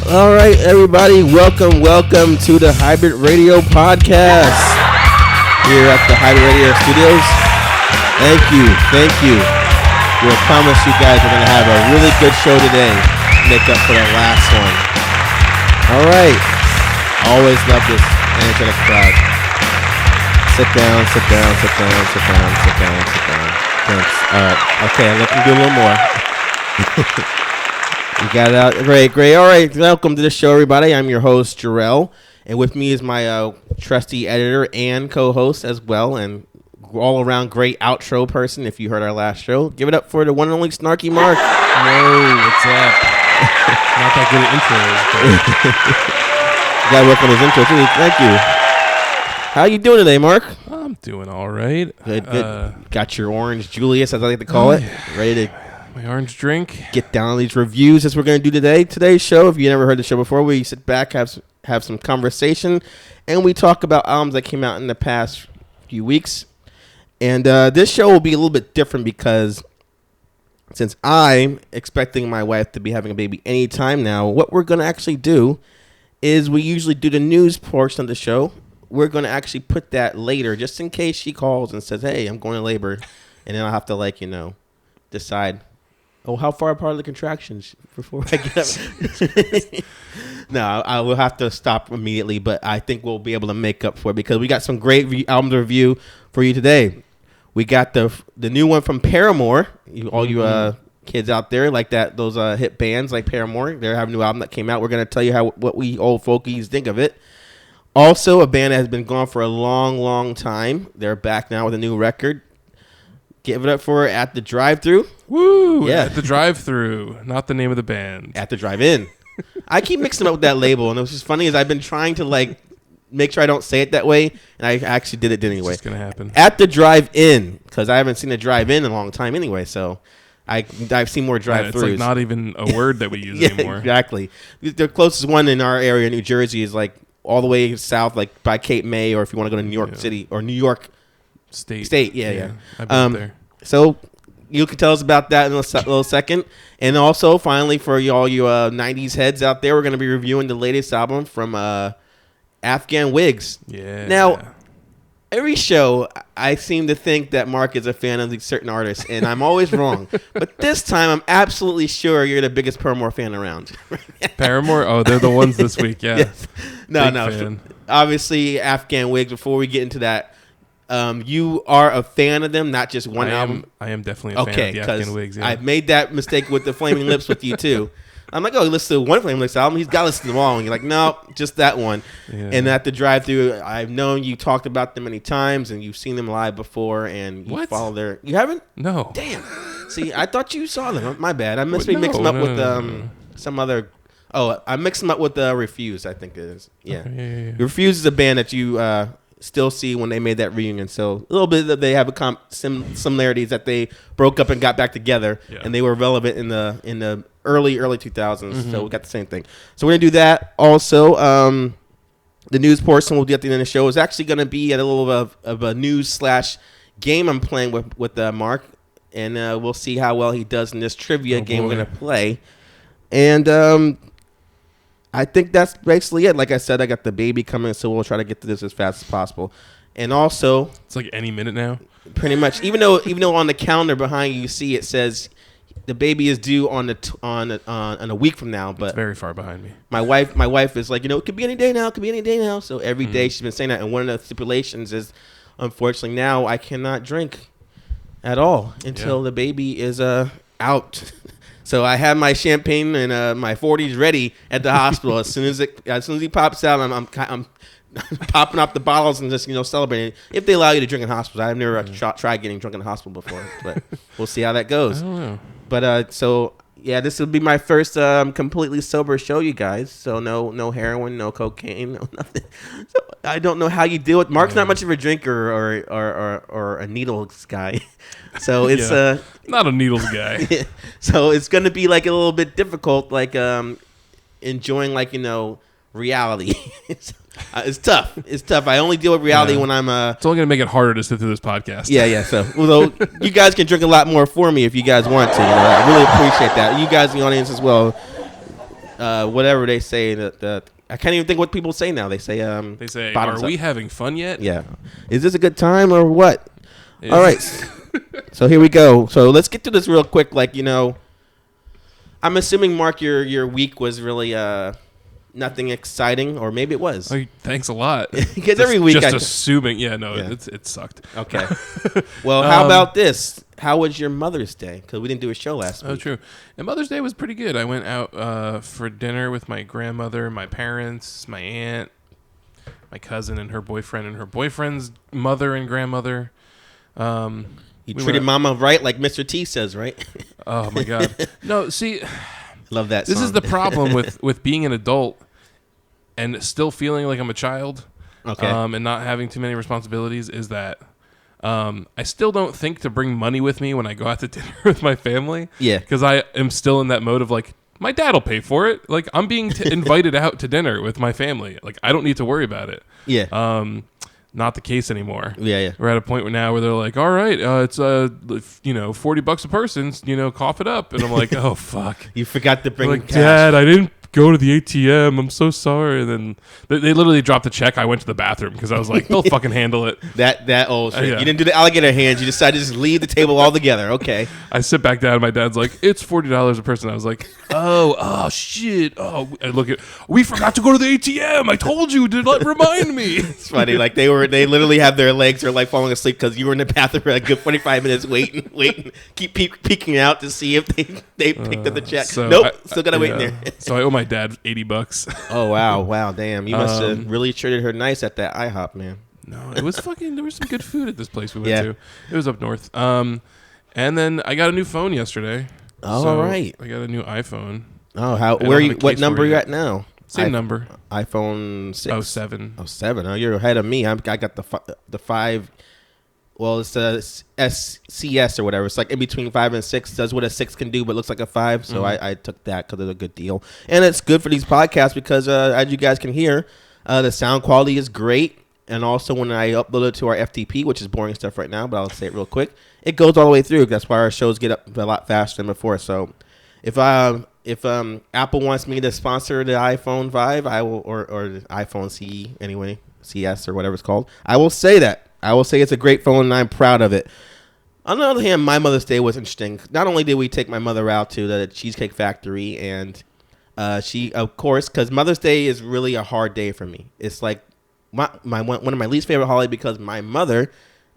All right, everybody, welcome to the Hybrid Radio Podcast here at the Hybrid Radio Studios. Thank you. We promise you guys we're going to have a really good show today to make up for the last one. All right, always love this energetic crowd. Sit down. Thanks. All right, okay, let me do a little more. You got it out. Great. All right. Welcome to the show, everybody. I'm your host, Jarrell. And with me is my trusty editor and co-host as well. And all-around great outro person, if you heard our last show. Give it up for the one and only Snarky Mark. Yo, what's up? Not that good at intros. You got to work on his intro, too. Thank you. How you doing today, Mark? I'm doing all right. Good. Got your orange Julius, as I like to call it. Yeah. Ready to... My orange drink. Get down on these reviews as we're going to do today. Today's show, if you never heard the show before, we sit back, have some conversation, and we talk about albums that came out in the past few weeks. And this show will be a little bit different because since I'm expecting my wife to be having a baby anytime now, what we're going to actually do is we usually do the news portion of the show. We're going to actually put that later just in case she calls and says, hey, I'm going to labor. And then I'll have to, decide. Oh, how far apart are the contractions before I get up? No, I will have to stop immediately, but I think we'll be able to make up for it because we got some great album to review for you today. We got the new one from Paramore. All you kids out there like that, those hit bands like Paramore, they have a new album that came out. We're going to tell you what we old folkies think of it. Also, a band that has been gone for a long, long time. They're back now with a new record. Give it up for At the Drive-Thru. Woo! Yeah. At the Drive-Thru, not the name of the band. At the Drive-In. I keep mixing them up with that label, and what's just funny is I've been trying to make sure I don't say it that way, and I actually did it anyway. It's gonna happen. At the Drive-In, because I haven't seen a drive-in in a long time anyway, so I've seen more drive-thrus. It's like not even a word that we use anymore. Exactly. The closest one in our area, New Jersey, is all the way south, by Cape May, or if you want to go to New York City or New York State. Yeah. I've been there. So you can tell us about that in a little second. And also, finally, for all you 90s heads out there, we're going to be reviewing the latest album from Afghan Whigs. Yeah. Now, every show, I seem to think that Mark is a fan of these certain artists, and I'm always wrong. But this time, I'm absolutely sure you're the biggest Paramore fan around. Paramore? Oh, they're the ones this week, yeah. Yes. No. Fan. Obviously, Afghan Whigs, before we get into that, you are a fan of them, not just one album? I am definitely a fan of the Afghan Whigs. Yeah. I made that mistake with the Flaming Lips with you, too. I'm like, listen to one Flaming Lips album. He's got to listen to them all. And you're like, no, just that one. Yeah. And at the Drive-Thru, I've known you talked about them many times, and you've seen them live before, and you follow their... You haven't? No. Damn. See, I thought you saw them. My bad. I must be mixing them up with some other... Oh, I mixed them up with Refuse, I think it is. Yeah. Okay, yeah. Refuse is a band that you... still see when they made that reunion. So a little bit that they have similarities that they broke up and got back together, and they were relevant in the early 2000s. Mm-hmm. So we got the same thing. So we're gonna do that. Also, the news portion we'll do at the end of the show is actually gonna be at a little of a news / game I'm playing with Mark, and we'll see how well he does in this trivia game we're gonna play. And I think that's basically it. Like I said, I got the baby coming, so we'll try to get to this as fast as possible. And also, it's like any minute now. Pretty much, even though on the calendar behind you see it says the baby is due on a week from now, but it's very far behind me. My wife is like, it could be any day now. It could be any day now. So every day she's been saying that, and one of the stipulations is, unfortunately, now I cannot drink at all until the baby is out. So I have my champagne and my 40s ready at the hospital. As soon as he pops out, I'm popping up the bottles and just celebrating. If they allow you to drink in hospitals, I've never tried getting drunk in the hospital before, but we'll see how that goes. I don't know. But this will be my first completely sober show, you guys. So no heroin, no cocaine, no nothing. So I don't know how you deal with. Mark's not much of a drinker or a needles guy. So it's not a needles guy. So it's gonna be like a little bit difficult, enjoying reality. It's tough. I only deal with reality when I'm It's only gonna make it harder to sit through this podcast. Yeah. So although you guys can drink a lot more for me if you guys want to. I really appreciate that. You guys in the audience as well. whatever they say. That I can't even think what people say now. They say are we having fun yet? Yeah. Is this a good time or what? Yeah. All right. So here we go. So let's get to this real quick. I'm assuming, Mark, your week was really nothing exciting, or maybe it was. Oh, thanks a lot. Because every week, assuming, it sucked. Okay. Well, how about this? How was your Mother's Day? Because we didn't do a show last week. Oh, true. And Mother's Day was pretty good. I went out for dinner with my grandmother, my parents, my aunt, my cousin, and her boyfriend's mother and grandmother. You treated Mama right, like Mr. T says, right? Oh my God. No, see, love that. This song. is the problem with being an adult and still feeling like I'm a child. Okay. And not having too many responsibilities is that I still don't think to bring money with me when I go out to dinner with my family. Yeah. Because I am still in that mode of like, my dad will pay for it. Like, I'm being invited out to dinner with my family. Like, I don't need to worry about it. Yeah. Not the case anymore. Yeah. We're at a point where they're like, all right, it's $40 a person, cough it up. And I'm like, oh fuck. You forgot to bring like, cash. Dad, I didn't go to the ATM. I'm so sorry. And then they literally dropped the check. I went to the bathroom because I was like, they'll fucking handle it. That old shit. Yeah. You didn't do the alligator hands. You decided to just leave the table altogether. Okay. I sit back down and my dad's like, it's $40 a person. I was like, oh shit. Oh, and we forgot to go to the ATM. I told you to remind me. It's funny. Like they literally have their legs are like falling asleep because you were in the bathroom for a good 45 minutes waiting, keep peeking out to see if they picked up the check. Nope. Still got to wait in there. So I owe my dad $80. Oh, wow. Damn. You must have really treated her nice at that IHOP, man. No, it was there was some good food at this place we went to. It was up north. And then I got a new phone yesterday. Oh, so all right. I got a new iPhone. Oh, what number are you at now? Same number. iPhone 6. Oh, 7. Oh, 7. Oh, you're ahead of me. I got the 5. Well, it's a SCS or whatever. It's like in between 5 and 6. Does what a 6 can do, but looks like a 5. So I took that because it's a good deal. And it's good for these podcasts because, as you guys can hear, the sound quality is great. And also when I upload it to our FTP, which is boring stuff right now, but I'll say it real quick, it goes all the way through. That's why our shows get up a lot faster than before. So if Apple wants me to sponsor the iPhone 5, I will, or the iPhone CE anyway, CS or whatever it's called, I will say that. I will say it's a great phone and I'm proud of it. On the other hand, my Mother's Day was interesting. Not only did we take my mother out to the Cheesecake Factory, and she, of course, because Mother's Day is really a hard day for me. It's like one of my least favorite holidays because my mother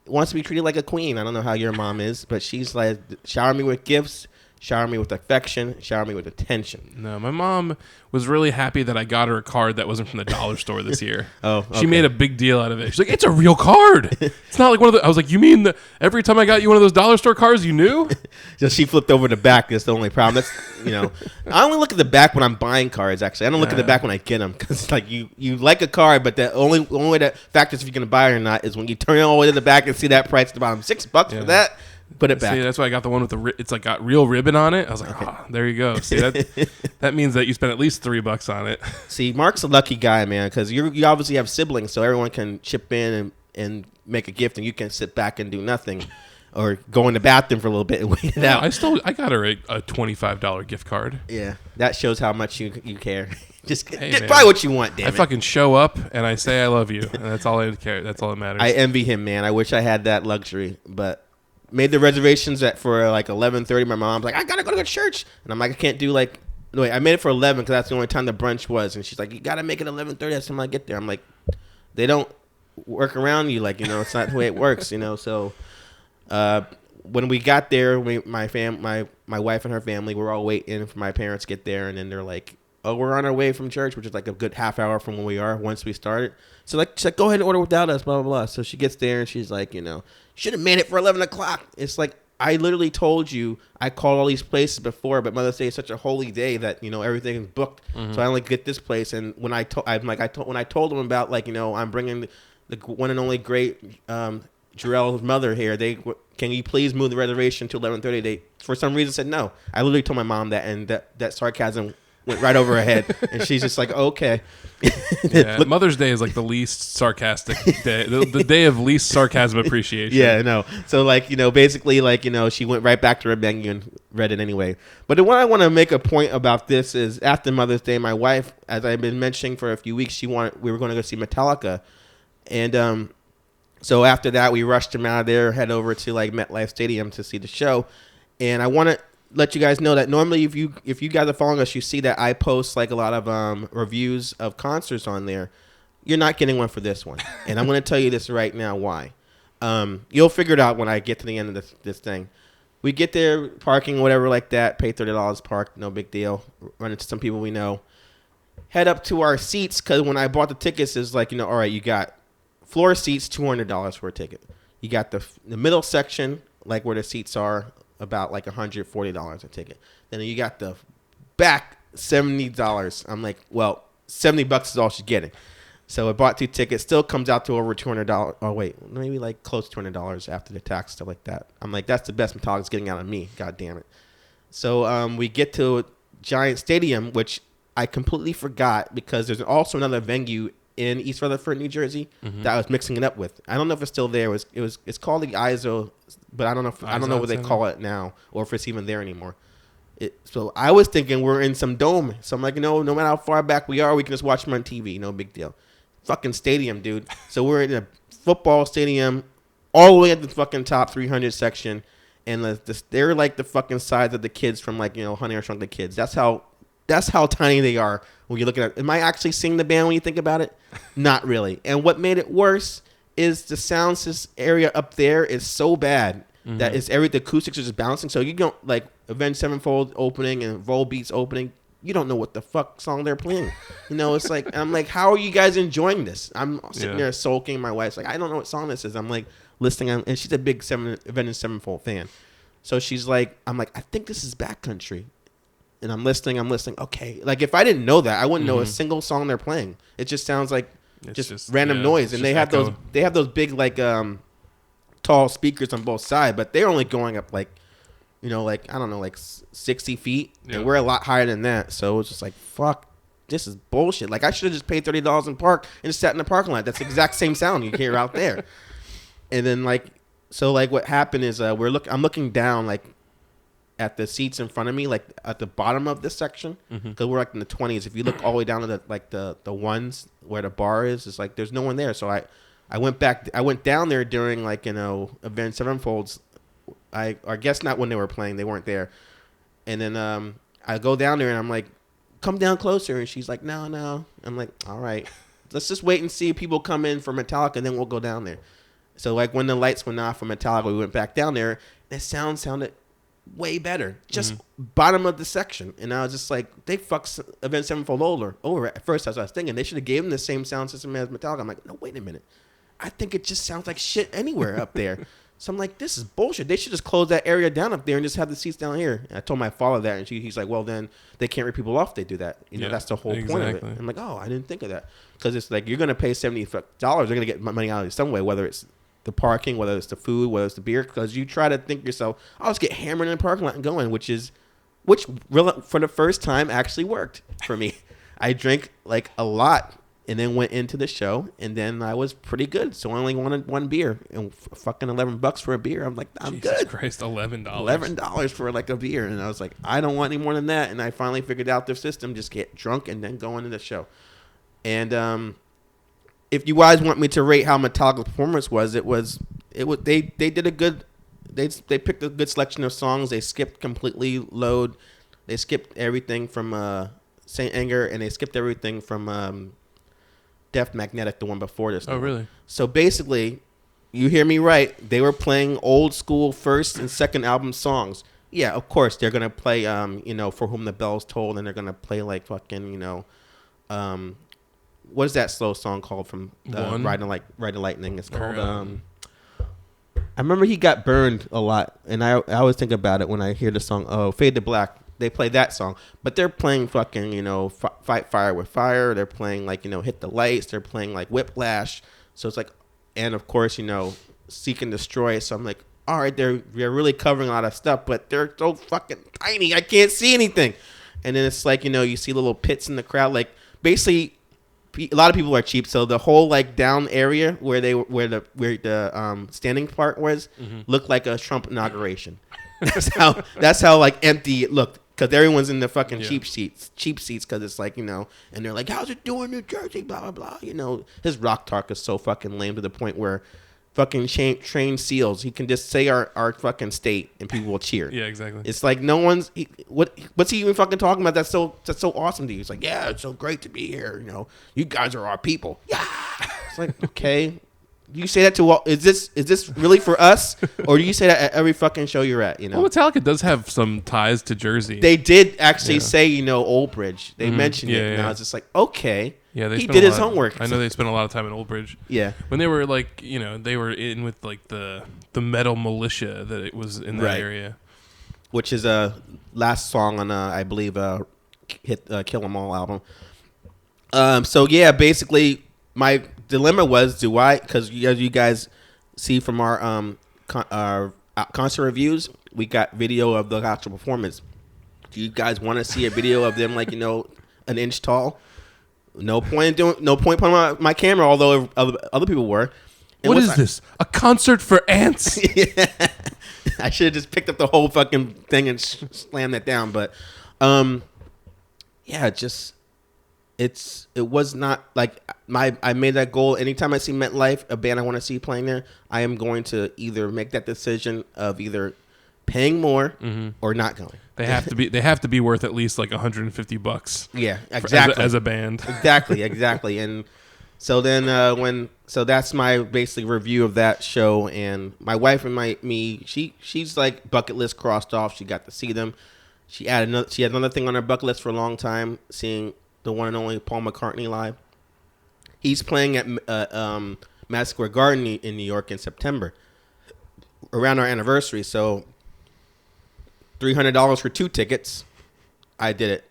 wants to be treated like a queen. I don't know how your mom is, but she's like, shower me with gifts, shower me with affection, shower me with attention. No, my mom was really happy that I got her a card that wasn't from the dollar store this year. Oh, okay. She made a big deal out of it. She's like, it's a real card. It's not like one of the... I was like, you mean every time I got you one of those dollar store cards, you knew? Just she flipped over the back. That's the only problem. That's, I only look at the back when I'm buying cards, actually. I don't look at the back when I get them because like you like a card, but the only way that factors if you're going to buy it or not is when you turn it all the way to the back and see that price at the bottom. $6 for that. Put it back. See, that's why I got the one with it's like got real ribbon on it. I was like, oh, there you go. See, that means that you spent at least $3 on it. See, Mark's a lucky guy, man, because you obviously have siblings, so everyone can chip in and make a gift, and you can sit back and do nothing, or go in the bathroom for a little bit and wait it out. I got her a $25 gift card. Yeah, that shows how much you care. Just hey, buy what you want, damn it. I fucking show up and I say I love you, and that's all I care. That's all that matters. I envy him, man. I wish I had that luxury, but. Made the reservations for like 11:30. My mom's like, I gotta go to church, and I'm like, I can't do like. No, wait, I made it for 11 because that's the only time the brunch was, and she's like, you gotta make it 11:30. That's the time I get there. I'm like, they don't work around you, like it's not the way it works, So, when we got there, my wife and her family were all waiting for my parents to get there, and then they're like, oh, we're on our way from church, which is like a good half hour from where we are once we started. So she's like, go ahead and order without us, blah blah blah. So she gets there and she's like, should have made it for 11 o'clock. It's like, I literally told you I called all these places before, but Mother's Day is such a holy day that, everything is booked. Mm-hmm. So I only get this place. And when I told them about I'm bringing the one and only great Jarrell's mother here, can you please move the reservation to 11:30? They, for some reason, said no. I literally told my mom that, and that sarcasm went right over her head, and she's just like, okay. Yeah, Mother's Day is like the least sarcastic day, the day of least sarcasm appreciation. Yeah, no. So like, basically like, she went right back to her menu and read it anyway. But what I want to make a point about this is after Mother's Day, my wife, as I've been mentioning for a few weeks, we were going to go see Metallica, and so after that we rushed him out of there, head over to like MetLife Stadium to see the show, and I want to let you guys know that normally if you guys are following us, you see that I post like a lot of reviews of concerts on there. You're not getting one for this one, and I'm going to tell you this right now why. You'll figure it out when I get to the end of this thing. We get there, parking, whatever like that, pay $30 park, no big deal. Run into some people we know. Head up to our seats, because when I bought the tickets, it's like, all right, you got floor seats, $200 for a ticket. You got the middle section, like where the seats are, about like $140 a ticket. Then you got the back, $70. I'm like, well, $70 is all she's getting. So I bought 2 tickets. Still comes out to over $200. Oh wait, maybe like close to $200 after the tax, stuff like that. I'm like, that's the best Metallica's getting out of me. God damn it. So we get to Giant Stadium, which I completely forgot because there's also another venue in East Rutherford, New Jersey, that I was mixing it up with. I don't know if it's still there. It's called the ISO, but I don't know what they call it now, or if it's even there anymore. So I was thinking we're in some dome. So I'm like, no matter how far back we are, we can just watch them on TV. No big deal. Fucking stadium, dude. So we're in a football stadium, all the way at the fucking top 300 section, and they're like the fucking size of the kids from like Honey I Shrunk the Kids. That's how tiny they are when you're looking at. Am I actually seeing the band when you think about it? Not really. And what made it worse is the sound system area up there is so bad that the acoustics are just bouncing. So you don't like Avenged Sevenfold opening and Volbeat's opening. You don't know what the fuck song they're playing. It's like, I'm like, how are you guys enjoying this? I'm sitting there sulking. My wife's like, I don't know what song this is. I'm like listening, and she's a big Avenged Sevenfold fan. So she's like, I'm like, I think this is Backcountry. And I'm listening. Okay. Like, if I didn't know that, I wouldn't know a single song they're playing. It just sounds like just random noise. And they have those big, like, tall speakers on both sides, but they're only going up like, like, I don't know, like 60 feet. Yeah. And we're a lot higher than that. So it's just like, fuck, this is bullshit. Like, I should have just paid $30 in park and just sat in the parking lot. That's the exact same sound you hear out there. And then, like, so, like, what happened is I'm looking down, like, at the seats in front of me, like at the bottom of this section, because we're like in the 20s. If you look all the way down to the ones where the bar is, it's like there's no one there. So I went down there during like Avenged Sevenfold's. I guess not when they were playing. They weren't there. And then I go down there and I'm like, come down closer. And she's like, no. I'm like, all right, let's just wait and see if people come in for Metallica, and then we'll go down there. So like when the lights went off for Metallica, we went back down there. The sound sounded way better, just bottom of the section. And I was just like, they fucked Avenged Sevenfold over. At first, as I was thinking, they should have gave them the same sound system as Metallica. I'm like, no, wait a minute. I think it just sounds like shit anywhere up there. So I'm like, this is bullshit. They should just close that area down up there and just have the seats down here. And I told my father that, and he's like, well, then they can't rip people off if they do that. That's the whole point of it. I'm like, oh, I didn't think of that. Because it's like, you're going to pay $70. They're going to get money out of you some way, whether it's the parking, whether it's the food, whether it's the beer, because you try to think yourself, I'll just get hammered in the parking lot and going, which really, for the first time actually worked for me. I drank like a lot and then went into the show, and then I was pretty good. So I only wanted one beer, and fucking $11 for a beer. I'm like, I'm Jesus good. Christ, $11. $11 for like a beer. And I was like, I don't want any more than that. And I finally figured out their system, just get drunk and then go into the show. And if you guys want me to rate how Metallica's performance was, they did a good. They picked a good selection of songs. They skipped completely Load. They skipped everything from Saint Anger, and they skipped everything from Death Magnetic, the one before this. Oh, really? So basically, you hear me right. They were playing old school first and second album songs. Yeah, of course they're gonna play For Whom the Bells Toll, and they're gonna play like fucking what is that slow song called from Ride the Lightning? It's called I remember he got burned a lot, and I always think about it when I hear the song Fade to Black. They play that song, but they're playing fucking Fight Fire with Fire. They're playing like Hit the Lights. They're playing like Whiplash. So it's like, and of course Seek and Destroy. So I'm like, all right, they're really covering a lot of stuff, but they're so fucking tiny. I can't see anything. and then it's like, you see little pits in the crowd. Like basically, a lot of people are cheap, so the whole like down area where the standing part was looked like a Trump inauguration. That's how like empty it looked, because everyone's in the fucking cheap seats because it's like, and they're like, how's it doing, New Jersey, blah blah blah. His rock talk is so fucking lame to the point where fucking trained SEALs, he can just say our fucking state and people will cheer. Yeah, exactly. It's like no one's what's he even fucking talking about that's so awesome to you? It's like, yeah, it's so great to be here, you guys are our people. Yeah. It's like, okay, you say that to all, is this really for us, or do you say that at every fucking show you're at? Well, Metallica does have some ties to Jersey. They did actually say Old Bridge. They mentioned it, and I was just like, okay. Yeah, he did his homework. I know they spent a lot of time in Old Bridge. Yeah, when they were like, they were in with like the metal militia that it was in that area, which is a last song on I believe hit Kill 'Em All album. So yeah, basically my dilemma was, do I? Because as you guys see from our concert reviews, we got video of the actual performance. Do you guys want to see a video of them like an inch tall? No point putting my camera, although other people were. And what is this? A concert for ants? Yeah. I should have just picked up the whole fucking thing and slammed that down. But yeah, it was not like I made that goal. Anytime I see MetLife, a band I want to see playing there, I am going to either make that decision of either paying more or not going. They have to be worth at least like $150. Yeah, exactly. As a band. Exactly. And so then so that's my basically review of that show. And my wife and she's like bucket list crossed off. She got to see them. She had another thing on her bucket list for a long time, seeing the one and only Paul McCartney live. He's playing at Madison Square Garden in New York in September, around our anniversary. So $300 for 2 tickets. I did it,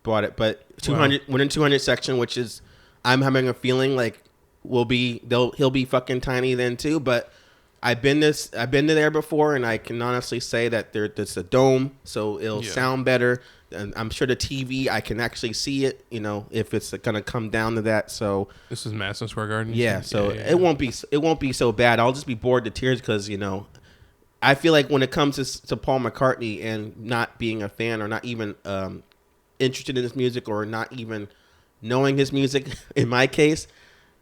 bought it, but 200 went in 200 section, which is, I'm having a feeling like he'll be fucking tiny then too. But I've been to there before, and I can honestly say that there's a dome, so it'll sound better. And I'm sure the TV, I can actually see it, if it's gonna come down to that. So this is Madison Square Garden. Yeah, so it won't be so bad. I'll just be bored to tears because I feel like when it comes to Paul McCartney and not being a fan or not even interested in his music or not even knowing his music, in my case,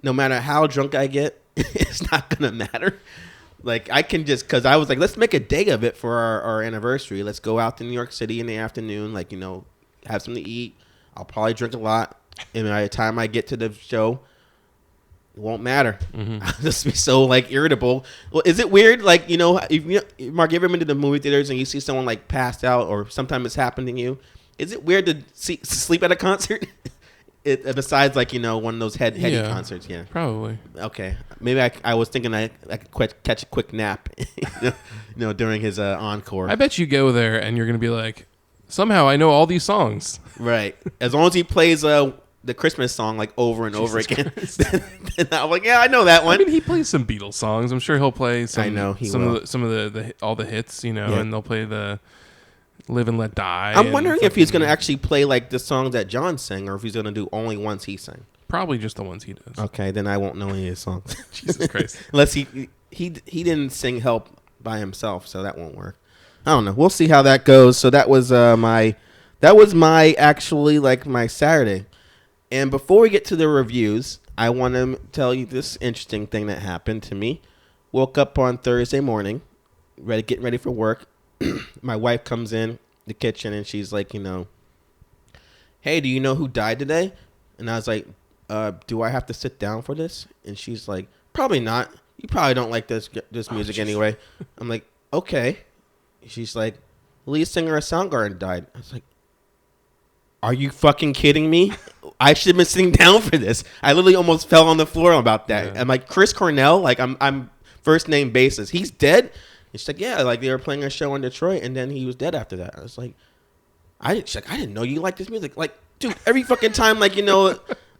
no matter how drunk I get, it's not going to matter. Like, I can just, because I was like, let's make a day of it for our anniversary. Let's go out to New York City in the afternoon, like, have something to eat. I'll probably drink a lot. And by the time I get to the show, it won't matter. I'll just be so like irritable. Well, is it weird? Like, if Mark, you ever been to the movie theaters and you see someone like passed out, or sometimes it's happened to you? Is it weird to sleep at a concert? Besides, like, one of those heady concerts, yeah. Probably. Okay, maybe I was thinking I could catch a quick nap, during his encore. I bet you go there and you're gonna be like, somehow I know all these songs. Right. As long as he plays the Christmas song like over and over again. Then I'm like, yeah, I know that one. I mean, he plays some Beatles songs. I'm sure he'll play some. I know he some will. of the all the hits, and they'll play the Live and Let Die. I'm wondering if he's going to actually play like the songs that John sang, or if he's going to do only ones he sang. Probably just the ones he does. Okay, then I won't know any of his songs. Jesus Christ. Unless he didn't sing Help by himself, so that won't work. I don't know. We'll see how that goes. So that was my actually like my Saturday. And before we get to the reviews, I want to tell you this interesting thing that happened to me. Woke up on Thursday morning, getting ready for work. My wife comes in the kitchen and she's like, hey, do you know who died today? And I was like, do I have to sit down for this? And she's like, probably not. You probably don't like this music anyway. I'm like, okay. She's like, lead singer of Soundgarden died. I was like, are you fucking kidding me? I should have been sitting down for this. I literally almost fell on the floor about that. Yeah. I'm like, Chris Cornell, like I'm first name basis. He's dead? And she's like, yeah, like they were playing a show in Detroit and then he was dead after that. I was like, I didn't know you liked this music. Like, dude, every fucking time, like,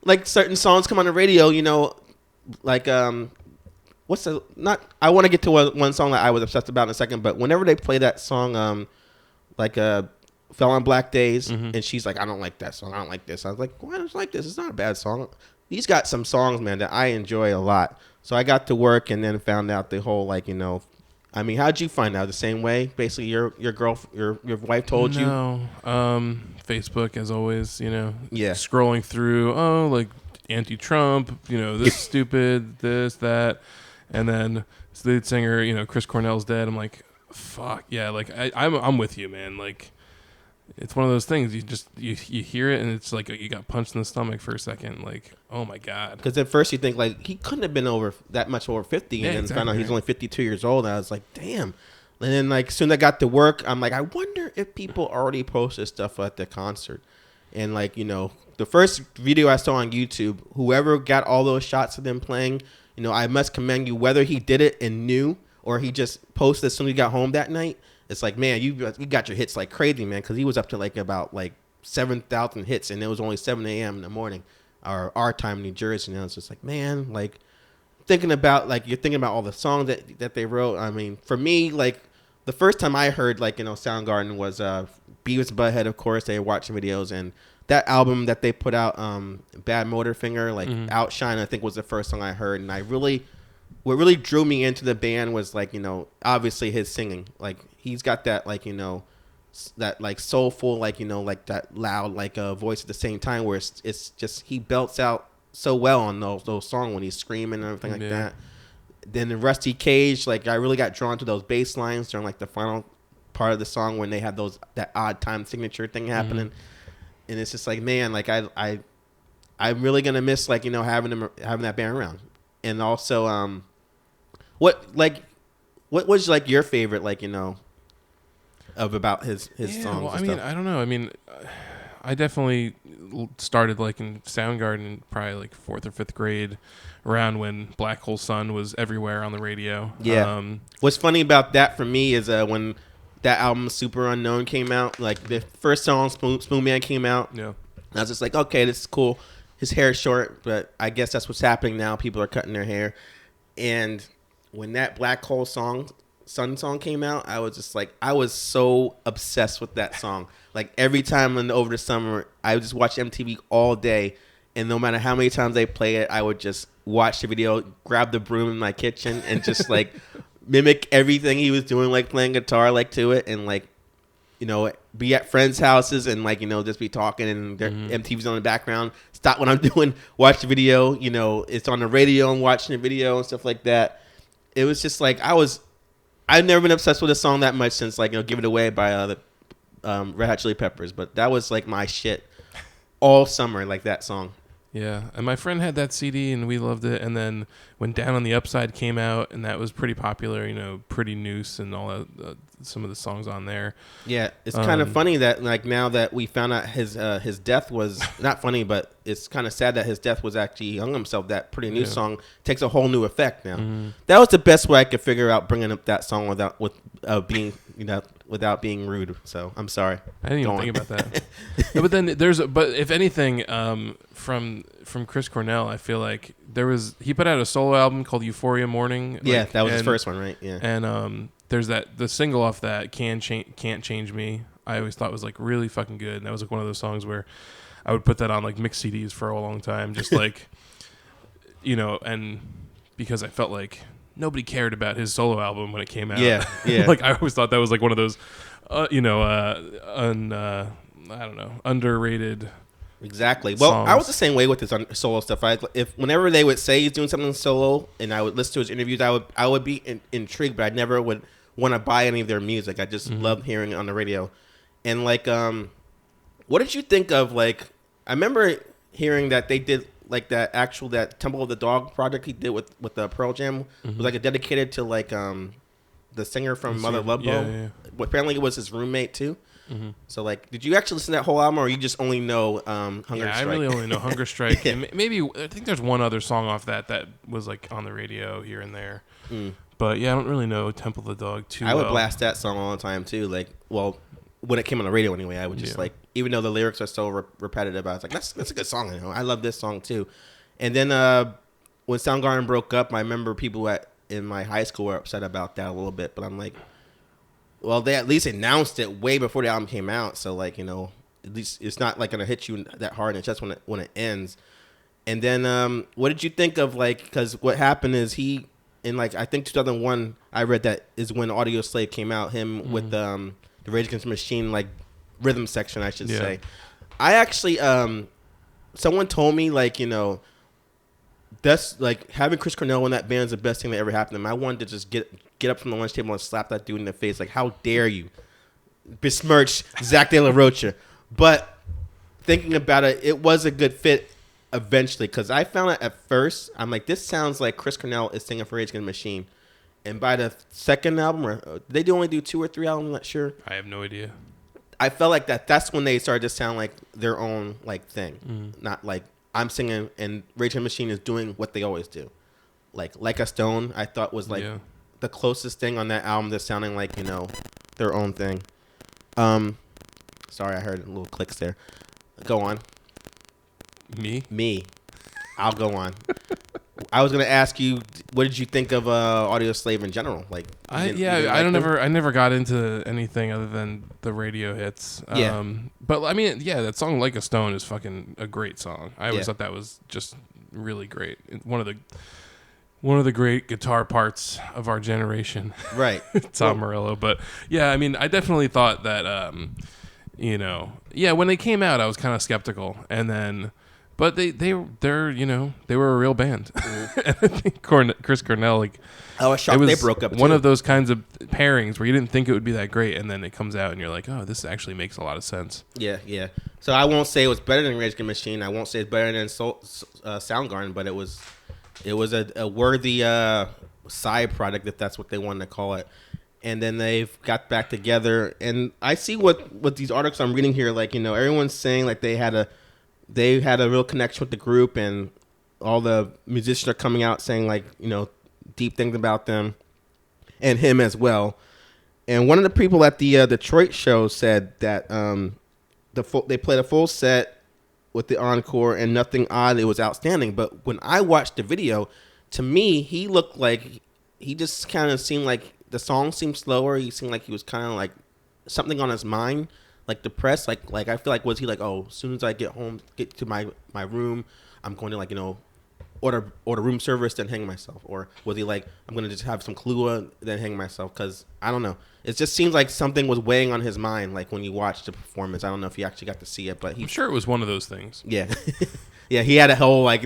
like certain songs come on the radio, like, I want to get to one song that I was obsessed about in a second, but whenever they play that song, like, Fell on Black Days, Mm-hmm. and she's like, I don't like that song. I don't like this. I was like, why don't you like this? It's not a bad song. He's got some songs, man, that I enjoy a lot. So I got to work and then found out the whole, like, I mean, how'd you find out? The same way? Basically, your wife told you? No, Facebook as always. Yeah. Scrolling through. Oh, like anti-Trump. This stupid. This that, and then the lead singer. Chris Cornell's dead. I'm like, fuck yeah. Like I'm with you, man. Like it's one of those things. You hear it and it's like you got punched in the stomach for a second. Like, oh my god. Because at first you think, like, he couldn't have been that much over 50, and then found out he's only 52 years old. And I was like, damn. And then, like, soon I got to work, I'm like, I wonder if people already posted stuff at the concert. And, like, the first video I saw on YouTube, whoever got all those shots of them playing, I must commend you, whether he did it and knew or he just posted as soon as he got home that night. It's like, man, you got your hits like crazy, man, because he was up to like about like 7,000 hits, and it was only 7 a.m. in the morning, or our time in New Jersey. And it's just like, man, like thinking about, like, you're thinking about all the songs that they wrote. I mean, for me, like the first time I heard, like, Soundgarden was Beavis and Butthead, of course. They were watching videos, and that album that they put out, Bad Motorfinger, like Outshine, I think was the first song I heard, and what really drew me into the band was, like, obviously his singing. Like, he's got that, like, that, like, soulful, like, like that loud, like, voice at the same time, where it's just, he belts out so well on those songs when he's screaming and everything like that. Then the Rusty Cage, like, I really got drawn to those bass lines during, like, the final part of the song when they had that odd time signature thing happening. And it's just like, man, like, I'm really gonna miss, like, having that band around. And also, what was, like, your favorite, like, about his songs? Well, I mean, I don't know. I mean, I definitely started liking Soundgarden probably like 4th or 5th grade, around when Black Hole Sun was everywhere on the radio. Yeah. What's funny about that for me is when that album Super Unknown came out, like the first song Spoon Man came out. Yeah. I was just like, okay, this is cool. His hair is short, but I guess that's what's happening now. People are cutting their hair. And when that Black Hole Sun song came out, I was just like, I was so obsessed with that song. Like, every time over the summer, I would just watch MTV all day. And no matter how many times they play it, I would just watch the video, grab the broom in my kitchen, and just, like, mimic everything he was doing, like playing guitar, like, to it. And, like, be at friends' houses and, like, just be talking, and their MTV's on the background. Stop what I'm doing, watch the video. It's on the radio and watching the video and stuff like that. It was just like, I've never been obsessed with a song that much since, like, Give It Away by the Red Hot Chili Peppers. But that was, like, my shit all summer, like, that song. Yeah, and my friend had that CD, and we loved it. And then when Down on the Upside came out, and that was pretty popular, Pretty Noose and all that, some of the songs on there. Yeah, it's kind of funny that, like, now that we found out his death was not funny, but it's kind of sad that his death was actually, he hung himself. That Pretty Noose song takes a whole new effect now. That was the best way I could figure out bringing up that song without being rude. So I'm sorry. I didn't even think about that. No, but then but if anything, from Chris Cornell, I feel like he put out a solo album called Euphoria Morning. Yeah, that was his first one, right? Yeah. And there's the single off that, Can't Change Me. I always thought was, like, really fucking good. And that was, like, one of those songs where I would put that on, like, mixed CDs for a long time, just like, and because I felt like nobody cared about his solo album when it came out. Yeah, yeah. Like, I always thought that was, like, one of those, I don't know, underrated. Exactly. Well, songs. I was the same way with his solo stuff. Whenever they would say he's doing something solo, and I would listen to his interviews, I would be intrigued, but I never would want to buy any of their music. I just loved hearing it on the radio. And, like, what did you think of, like, I remember hearing that they did, like, that Temple of the Dog project he did with Pearl Jam was, like, dedicated to, like, the singer from Mother Love Bone. Yeah. Apparently it was his roommate too. So, like, did you actually listen to that whole album, or you just only know Hunger Strike? Yeah, I really only know Hunger Strike. And maybe, I think there's one other song off that was, like, on the radio here and there. But, yeah, I don't really know Temple of the Dog too well. I would blast that song all the time too. Like, well, when it came on the radio anyway, I would just, like, even though the lyrics are so repetitive, I was like, that's a good song. I love this song too. And then when Soundgarden broke up, I remember people in my high school were upset about that a little bit. But I'm like, Well, they at least announced it way before the album came out, so like at least it's not like gonna hit you that hard. It's just when it ends. And then, what did you think of like? Because what happened is he in like I think 2001. I read that is when Audio Slave came out. Him with the Rage Against the Machine like rhythm section, I should say. I actually someone told me like that's like having Chris Cornell in that band is the best thing that ever happened to him. I wanted to just get up from the lunch table and slap that dude in the face. Like, how dare you besmirch Zach De La Rocha? But thinking about it, it was a good fit eventually because I found it at first. I'm like, this sounds like Chris Cornell is singing for Rage Against the Machine. And by the second album, or they do only do 2 or 3 albums, I'm not sure. I have no idea. I felt like that's when they started to sound like their own like thing, not like I'm singing and Rage Against the Machine is doing what they always do. Like a Stone, I thought was like the closest thing on that album to sounding like their own thing. Sorry, I heard little clicks there. Go on. Me. I'll go on. I was gonna ask you, what did you think of Audio Slave in general? Like, I never got into anything other than the radio hits. But I mean, that song "Like a Stone" is fucking a great song. I always thought that was just really great. One of the great guitar parts of our generation, right? Tom Morello. But yeah, I mean, I definitely thought that, when they came out, I was kind of skeptical, and then. But they were a real band. And I think Chris Cornell, like, I was shocked they broke up. One of those kinds of pairings where you didn't think it would be that great, and then it comes out and you're like, oh, this actually makes a lot of sense. Yeah. So I won't say it was better than Rage Against the Machine. I won't say it's better than Soundgarden, but it was a worthy side product, if that's what they wanted to call it. And then they've got back together, and I see what these articles I'm reading here, like everyone's saying like they had a real connection with the group, and all the musicians are coming out saying like deep things about them and him as well. And one of the people at the Detroit show said that they played a full set with the encore and nothing odd. It was outstanding. But when I watched the video, to me he looked like he just kind of seemed like the song seemed slower. He seemed like he was kind of like something on his mind. Like depressed, like I feel like was he like, oh, as soon as I get home, get to my room, I'm going to order room service, then hang myself, or was he like, I'm gonna just have some Kahlua, then hang myself? Because I don't know, it just seems like something was weighing on his mind. Like when you watched the performance, I don't know if you actually got to see it, but I'm sure it was one of those things. Yeah, yeah, he had a whole like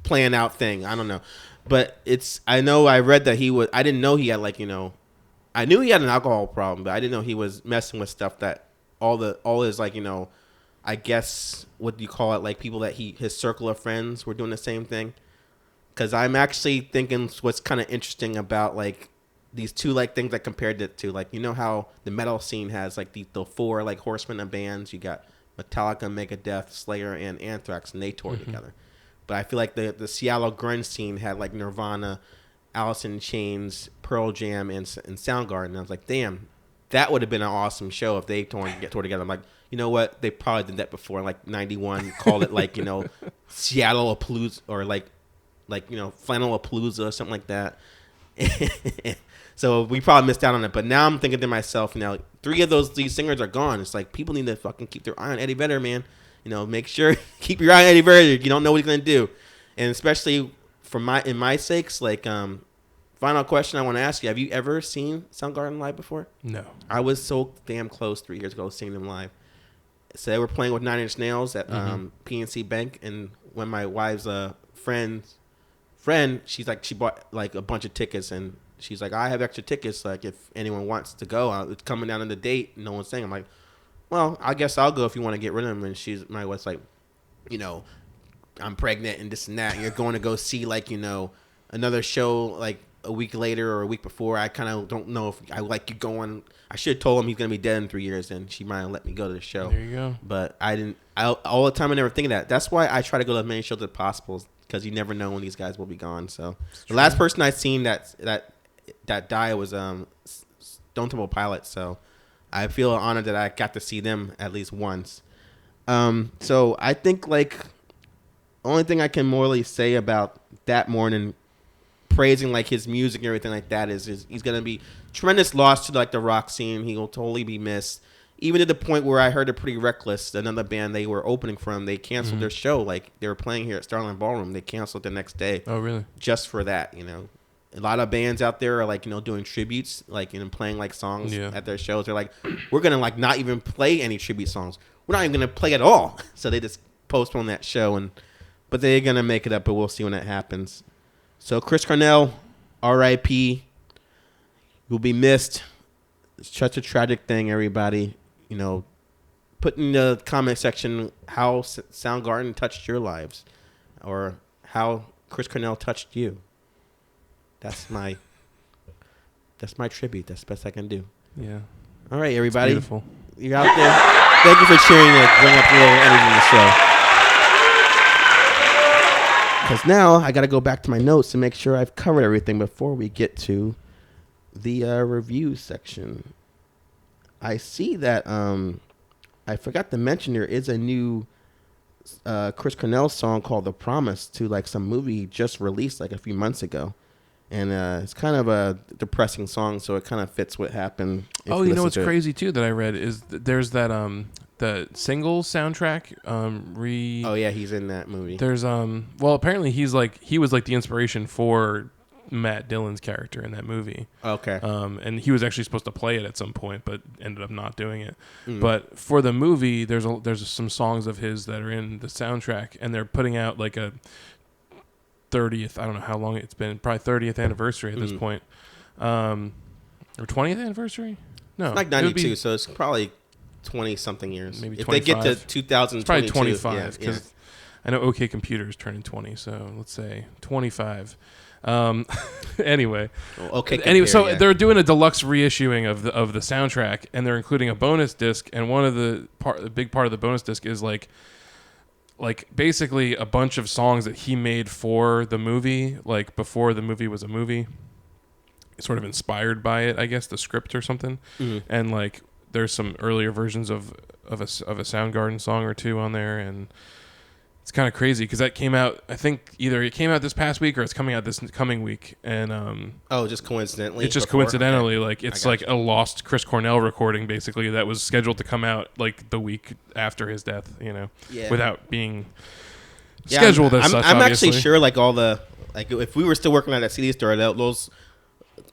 planned out thing. I don't know, but I know I read that he was. I didn't know he had like I knew he had an alcohol problem, but I didn't know he was messing with stuff that. All his like I guess what do you call it, like people that his circle of friends were doing the same thing. Because I'm actually thinking what's kind of interesting about like these two like things I compared it to, like how the metal scene has like the 4 like horsemen of bands. You got Metallica, Megadeth, Slayer, and Anthrax, and they toured together. But I feel like the Seattle grunge scene had like Nirvana, Alice in Chains, Pearl Jam, and Soundgarden. And I was like, damn. That would have been an awesome show if they toured together. I'm like, you know what? They probably did that before, like 91. Called it like Seattle-a-palooza, or like Flannel-a-palooza or something like that. So we probably missed out on it. But now I'm thinking to myself, 3 of these singers are gone. It's like people need to fucking keep their eye on Eddie Vedder, man. Make sure keep your eye on Eddie Vedder. You don't know what he's gonna do, and especially in my sakes, like final question I want to ask you: have you ever seen Soundgarden live before? No. I was so damn close 3 years ago seeing them live. So they were playing with 9 Inch Nails at PNC Bank, and when my wife's friend, she's like, she bought like a bunch of tickets, and she's like, I have extra tickets, like if anyone wants to go. It's coming down on the date. No one's saying. I'm like, well, I guess I'll go if you want to get rid of them. And my wife's like, I'm pregnant and this and that. And you're going to go see like another show like a week later or a week before. I kind of don't know if I like you going. I should have told him he's going to be dead in 3 years, and she might have let me go to the show. There you go. But I didn't. All the time I never think of that. That's why I try to go to as many shows as possible, because you never know when these guys will be gone. So the last person I seen that died was Stone Temple Pilots. So I feel honored that I got to see them at least once. So I think like only thing I can morally say about that more than praising like his music and everything like that. Is he's gonna be tremendous loss to like the rock scene. He will totally be missed. Even to the point where I heard a Pretty Reckless, another band they were opening from, they canceled their show. Like they were playing here at Starling Ballroom, they canceled the next day. Oh, really? Just for that, A lot of bands out there are like doing tributes, like playing like songs at their shows. They're like, we're gonna like not even play any tribute songs. We're not even gonna play at all. So they just postpone that show, but they're gonna make it up. But we'll see when that happens. So Chris Cornell, R.I.P. You'll be missed. It's such a tragic thing, everybody. Put in the comment section how Soundgarden touched your lives, or how Chris Cornell touched you. That's my tribute. That's the best I can do. Yeah. All right, everybody. It's beautiful. You're out there. Thank you for cheering to bring up a little energy in the show. Because now I got to go back to my notes to make sure I've covered everything before we get to the review section. I see that I forgot to mention there is a new Chris Cornell song called "The Promise" to like some movie just released like a few months ago. And it's kind of a depressing song, so it kind of fits what happened. Oh, what's crazy too that I read is there's that the single soundtrack Oh yeah, he's in that movie. There's well apparently he was like the inspiration for Matt Dillon's character in that movie. Okay. And he was actually supposed to play it at some point, but ended up not doing it. But for the movie, there's some songs of his that are in the soundtrack, and they're putting out like a 30th, I don't know how long it's been, probably 30th anniversary at this point. Or 20th anniversary? No. It's like 92, so it's probably 20-something years. Maybe if 25. they get to 2022. It's probably 25, because yeah. I know OK Computer is turning 20, so let's say 25. Anyway. Well, okay. So they're doing a deluxe reissuing of the soundtrack, and they're including a bonus disc, and one of the big part of the bonus disc is like basically a bunch of songs that he made for the movie, like before the movie was a movie, sort of inspired by it, I guess, the script or something. And like there's some earlier versions of a Soundgarden song or two on there, and it's kind of crazy because that came out, I think either it came out this past week or it's coming out this coming week. And just coincidentally, it's just coincidentally like it's like a lost Chris Cornell recording basically that was scheduled to come out like the week after his death, without being scheduled as such. I'm actually sure like all the if we were still working at that CD store, those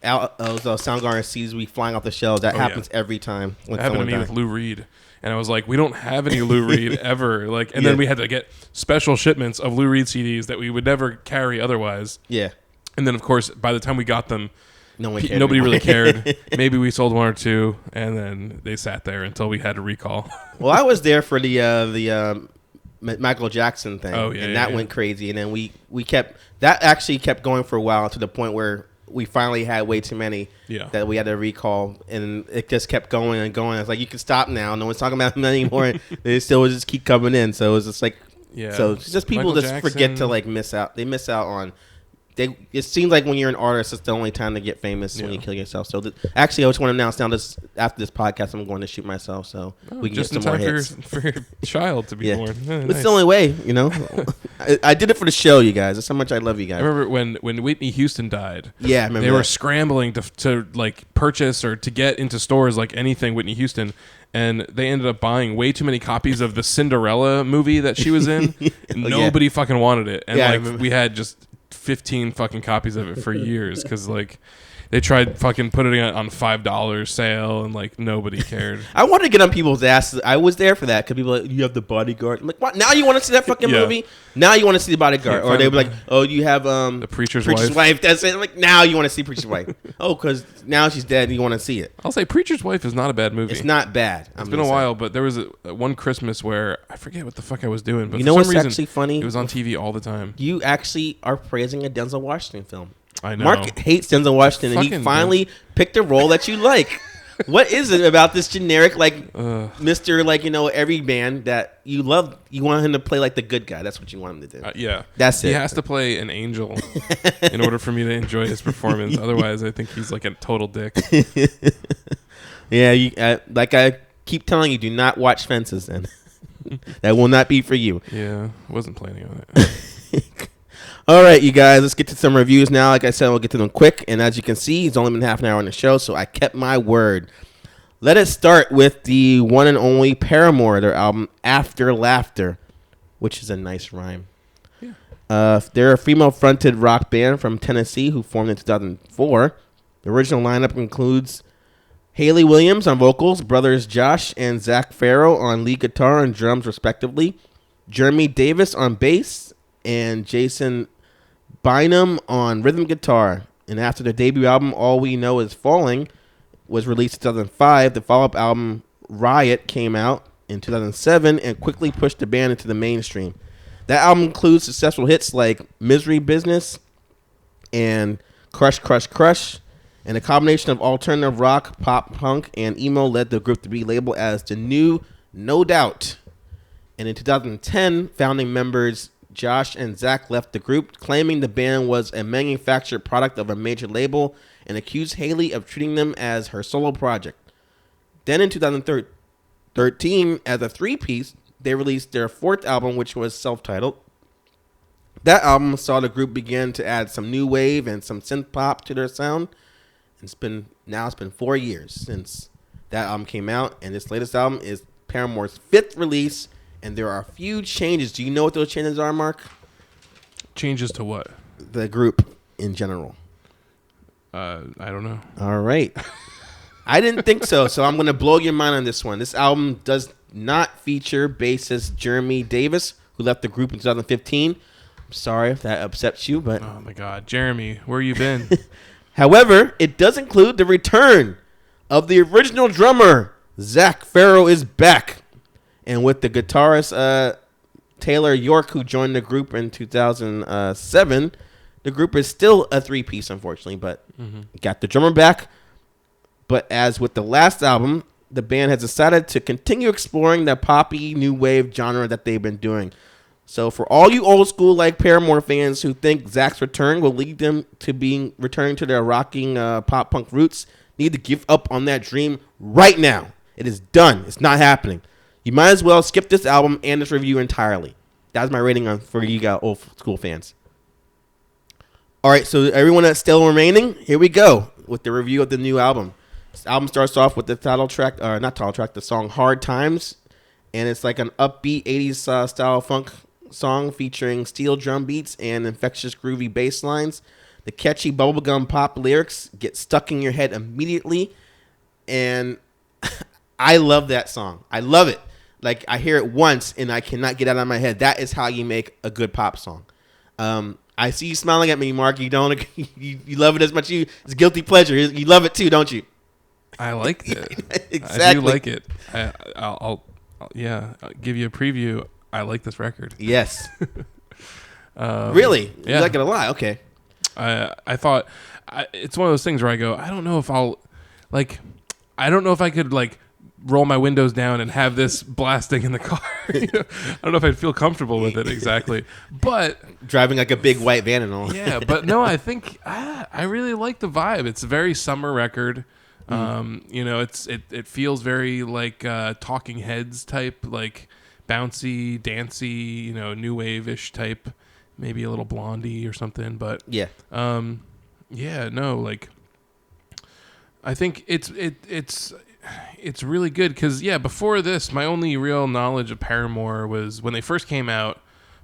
Soundgarden CDs we flying off the shelves, that happens every time. It happened to me with Lou Reed. And I was like, we don't have any Lou Reed ever. Then we had to get special shipments of Lou Reed CDs that we would never carry otherwise. Yeah. And then, of course, by the time we got them, nobody really cared. Maybe we sold one or two, and then they sat there until we had to recall. Well, I was there for the Michael Jackson thing. Oh, yeah. And that went crazy. And then we kept going for a while to the point where we finally had way too many that we had to recall, and it just kept going and going. I was like, you can stop now. No one's talking about them anymore. They still just keep coming in. So it was just like, so it's just people Michael just Jackson. forget to like miss out. They miss out on. It seems like when you're an artist, it's the only time to get famous when you kill yourself. So actually, I just want to announce now this after this podcast, I'm going to shoot myself so we can just get some more hits. for your child to be born. It's the only way, I did it for the show, you guys. That's how much I love you guys. I remember when Whitney Houston died. Yeah, I remember they were scrambling to like purchase or to get into stores like anything Whitney Houston. And they ended up buying way too many copies of the Cinderella movie that she was in. Nobody fucking wanted it. And we had just 15 fucking copies of it for years because like they tried fucking putting it on $5 sale and like nobody cared. I wanted to get on people's asses. I was there for that because people were like, you have The Bodyguard. I'm like, what? Now you want to see that fucking movie? Now you want to see The Bodyguard? Or they were like, oh, you have The Preacher's Wife. That's it. I'm like, now you want to see Preacher's Wife? Oh, because now she's dead and you want to see it. I'll say Preacher's Wife is not a bad movie. It's not bad. It's been a while, but there was one Christmas where I forget what the fuck I was doing, but you for know some what's reason, actually funny? It was on TV all the time. You actually are praising a Denzel Washington film. I know. Mark hates Denzel Washington, and he finally picked a role that you like. What is it about this generic, like, Mr. Like, every man that you love, you want him to play like the good guy. That's what you want him to do. Yeah. That's it. He has to play an angel in order for me to enjoy his performance. Otherwise, I think he's like a total dick. Yeah, like I keep telling you, do not watch Fences then. That will not be for you. Yeah, wasn't planning on it. All right, you guys, let's get to some reviews now. Like I said, we'll get to them quick. And as you can see, it's only been half an hour on the show, so I kept my word. Let us start with the one and only Paramore, their album After Laughter, which is a nice rhyme. Yeah. They're a female-fronted rock band from Tennessee who formed in 2004. The original lineup includes Haley Williams on vocals, brothers Josh and Zach Farrow on lead guitar and drums, respectively, Jeremy Davis on bass, and Jason Bynum on rhythm guitar. And after their debut album, All We Know Is Falling, was released in 2005, the follow-up album, Riot, came out in 2007 and quickly pushed the band into the mainstream. That album includes successful hits like Misery Business and Crush, Crush, Crush, and a combination of alternative rock, pop, punk, and emo led the group to be labeled as the new No Doubt. And in 2010, founding members Josh and Zach left the group, claiming the band was a manufactured product of a major label and accused Haley of treating them as her solo project. Then in 2013, as a three-piece, they released their fourth album, which was self-titled. That album saw the group begin to add some new wave and some synth pop to their sound. It's been 4 years since that album came out, and this latest album is Paramore's fifth release, and there are a few changes. Do you know what those changes are, Mark? Changes to what? The group in general. I don't know. All right. I didn't think so, so I'm going to blow your mind on this one. This album does not feature bassist Jeremy Davis, who left the group in 2015. I'm sorry if that upsets you, but... Oh, my God. Jeremy, where you been? However, it does include the return of the original drummer. Zach Farrow is back. And with the guitarist Taylor York, who joined the group in 2007, the group is still a three-piece, unfortunately, but got the drummer back. But as with the last album, the band has decided to continue exploring the poppy new wave genre that they've been doing. So for all you old school like Paramore fans who think Zach's return will lead them to being returning to their rocking pop punk roots, need to give up on that dream right now. It is done. It's not happening. You might as well skip this album and this review entirely. That's my rating for you guys old school fans. All right, so everyone that's still remaining, here we go with the review of the new album. This album starts off with the the song Hard Times, and it's like an upbeat 80s style funk song featuring steel drum beats and infectious groovy bass lines. The catchy bubblegum pop lyrics get stuck in your head immediately, and I love that song. I love it. Like, I hear it once and I cannot get it out of my head. That is how you make a good pop song. I see you smiling at me, Mark. You don't. You love it as much. It's guilty pleasure. You love it too, don't you? I liked it. Exactly. I do like it. I'll give you a preview. I like this record. Yes. Really? Yeah. You're not gonna lie. Okay. I thought it's one of those things where I go, I don't know if I could roll my windows down and have this blasting in the car. I don't know if I'd feel comfortable with it exactly, but driving like a big white van and all. Yeah, but no, I think I really like the vibe. It's a very summer record. It feels very like Talking Heads type, like bouncy, dancey, new wave-ish type, maybe a little Blondie or something. But yeah, I think it's really good because before this, my only real knowledge of Paramore was when they first came out.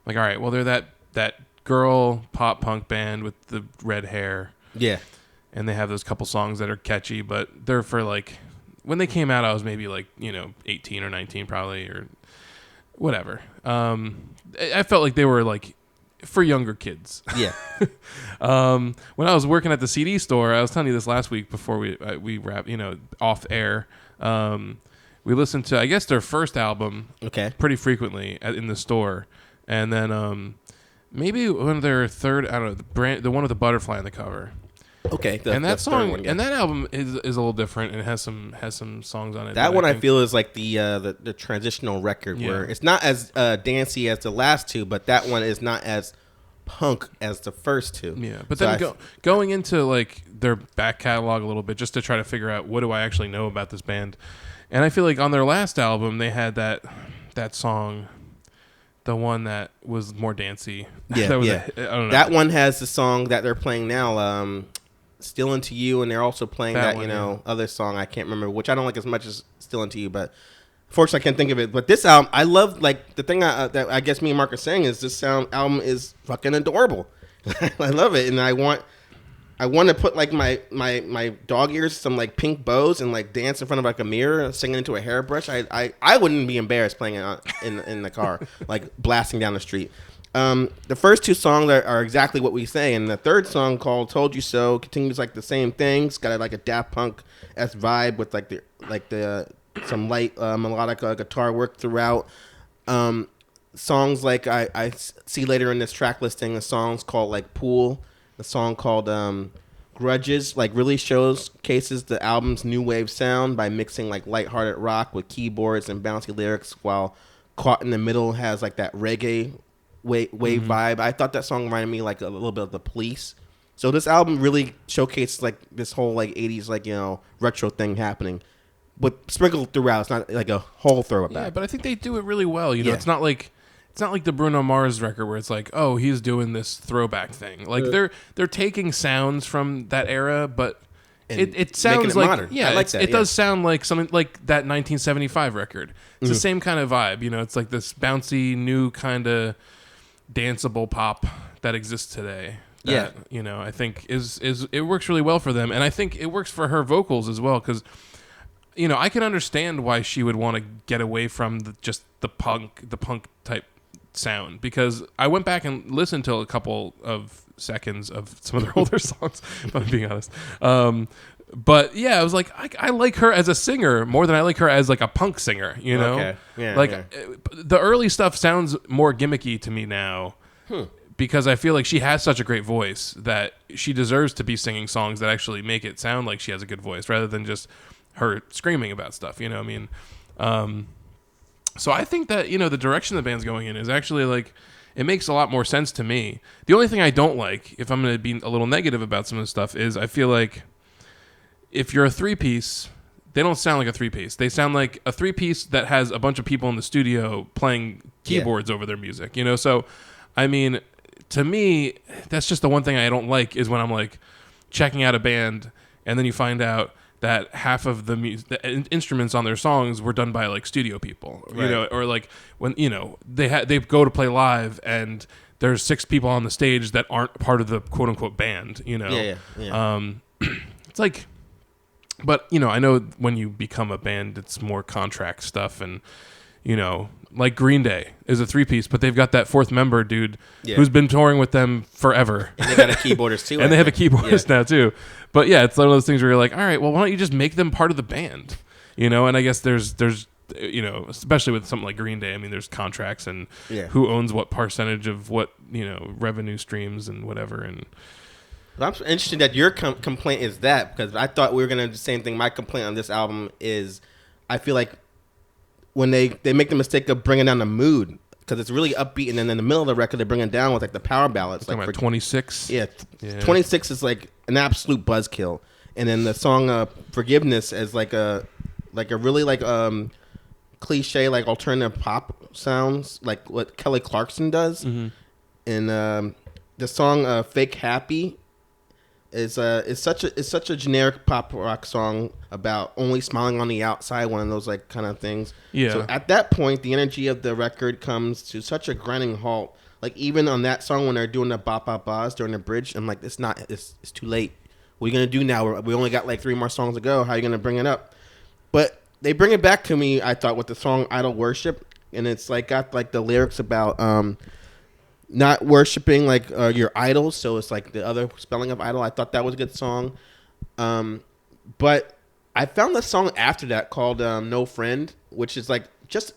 Like, all right, well, they're that girl pop punk band with the red hair. Yeah. And they have those couple songs that are catchy, but they're for when they came out, I was maybe 18 or 19 probably, or whatever. I felt like they were for younger kids. Yeah. When I was working at the CD store, I was telling you this last week before we wrap, off air. We listened to, I guess, their first album. Okay. Pretty frequently in the store, and then maybe one of their third. I don't know, the one with the butterfly on the cover. Okay, and that song and that album is a little different and has some songs on it. That one I feel is like the transitional record where it's not as dancey as the last two, but that one is not as punk as the first two. Yeah, but so then going into their back catalog a little bit just to try to figure out what do I actually know about this band, and I feel like on their last album they had that song the one that was more dancey. Yeah, that was yeah. I don't know. That one has the song that they're playing now, "Still Into You," and they're also playing that one, other song I can't remember, which I don't like as much as "Still Into You," but unfortunately I can't think of it. But this album, I love. Like the thing that I guess me and Mark are saying is this album is fucking adorable. I love it, and I want to put like my dog ears, some like pink bows, and like dance in front of like a mirror, singing into a hairbrush. I wouldn't be embarrassed playing it in the car, like blasting down the street. The first two songs are exactly what we say, and the third song called "Told You So" continues like the same things. Got like a Daft Punk-esque vibe with like the some light melodic guitar work throughout. Songs like I see later in this track listing, the songs called like "Pool." The song called Grudges like really showcases the album's new wave sound by mixing like lighthearted rock with keyboards and bouncy lyrics, while Caught in the Middle has like that reggae wave vibe. I thought that song reminded me like a little bit of The Police. So this album really showcases like this whole like 80s like retro thing happening, but sprinkled throughout. It's not like a whole throwback. Yeah, but I think they do it really well. It's not like the Bruno Mars record where it's like, oh, he's doing this throwback thing. Like they're taking sounds from that era, but it sounds like modern. Yeah, I like that. It does sound like something like that 1975 record. It's the same kind of vibe. It's like this bouncy new kind of danceable pop that exists today. That, I think is it works really well for them, and I think it works for her vocals as well because. I can understand why she would want to get away from just the punk type sound, because I went back and listened to a couple of seconds of some of their older songs, if I'm being honest. But yeah, I was like, I like her as a singer more than I like her as like a punk singer, Okay. Yeah, the early stuff sounds more gimmicky to me now. Because I feel like she has such a great voice that she deserves to be singing songs that actually make it sound like she has a good voice rather than just her screaming about stuff, what I mean? So I think that, the direction the band's going in is actually like, it makes a lot more sense to me. The only thing I don't like, if I'm going to be a little negative about some of the stuff, is I feel like if you're a three-piece, they don't sound like a three-piece. They sound like a three-piece that has a bunch of people in the studio playing keyboards over their music, So, I mean, to me, that's just the one thing I don't like is when I'm like checking out a band and then you find out that half of the instruments on their songs were done by like studio people, right. Or like when they go to play live and there's 6 people on the stage that aren't part of the quote unquote band, Yeah. It's like, but I know when you become a band, it's more contract stuff, and like Green Day is a 3-piece, but they've got that 4th member dude who's been touring with them forever. And they got a keyboardist too. And they have a keyboardist now too. But yeah, it's one of those things where you're like, all right, well, why don't you just make them part of the band? And I guess there's especially with something like Green Day, I mean, there's contracts and who owns what percentage of what, revenue streams and whatever. And I'm interested that your complaint is that, because I thought we were going to do the same thing. My complaint on this album is I feel like when they make the mistake of bringing down the mood, because it's really upbeat, and then in the middle of the record they bring it down with like the power ballads. Like about 26. Yeah, 26 is like an absolute buzzkill, and then the song "Forgiveness" is like a really like cliche like alternative pop sounds like what Kelly Clarkson does, and the song "Fake Happy" is such a generic pop rock song about only smiling on the outside, one of those like kind of things. Yeah. So at that point, the energy of the record comes to such a grinding halt. Like even on that song when they're doing the bop bop bas during the bridge, I'm like, it's too late. What are you gonna do now? We only got like 3 more songs to go. How are you gonna bring it up? But they bring it back to me, I thought, with the song "Idol Worship," and it's like got like the lyrics about not worshiping like your idols, so it's like the other spelling of idol. I thought that was a good song, but I found the song after that called "No Friend," which is like just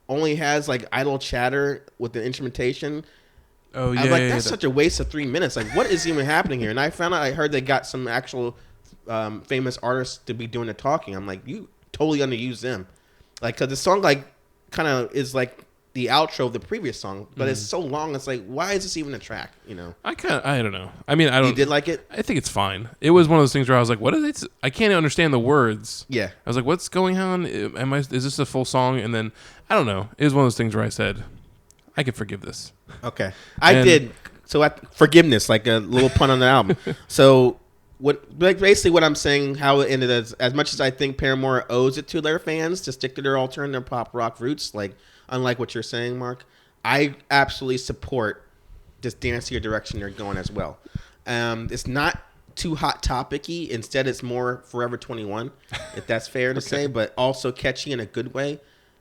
only has like idle chatter with the instrumentation. Oh yeah, I was like, that's such a waste of 3 minutes. Like, what is even happening here? And I found out, I heard they got some actual famous artists to be doing the talking. I'm like, you totally underuse them, like, because the song like kind of is like the outro of the previous song, but it's so long. It's like, why is this even a track? I don't know. I mean, I don't. You did like it? I think it's fine. It was one of those things where I was like, what is it? I can't understand the words. Yeah. I was like, what's going on? Is this a full song? And then I don't know. It was one of those things where I said, I could forgive this. Okay, I did. So forgiveness, like a little pun on the album. So basically what I'm saying, how it ended as much as I think Paramore owes it to their fans to stick to their alternative pop rock roots, like unlike what you're saying, Mark, I absolutely support this dancier direction they're going as well. It's not too hot topic-y. Instead, it's more Forever 21, if that's fair to say, but also catchy in a good way.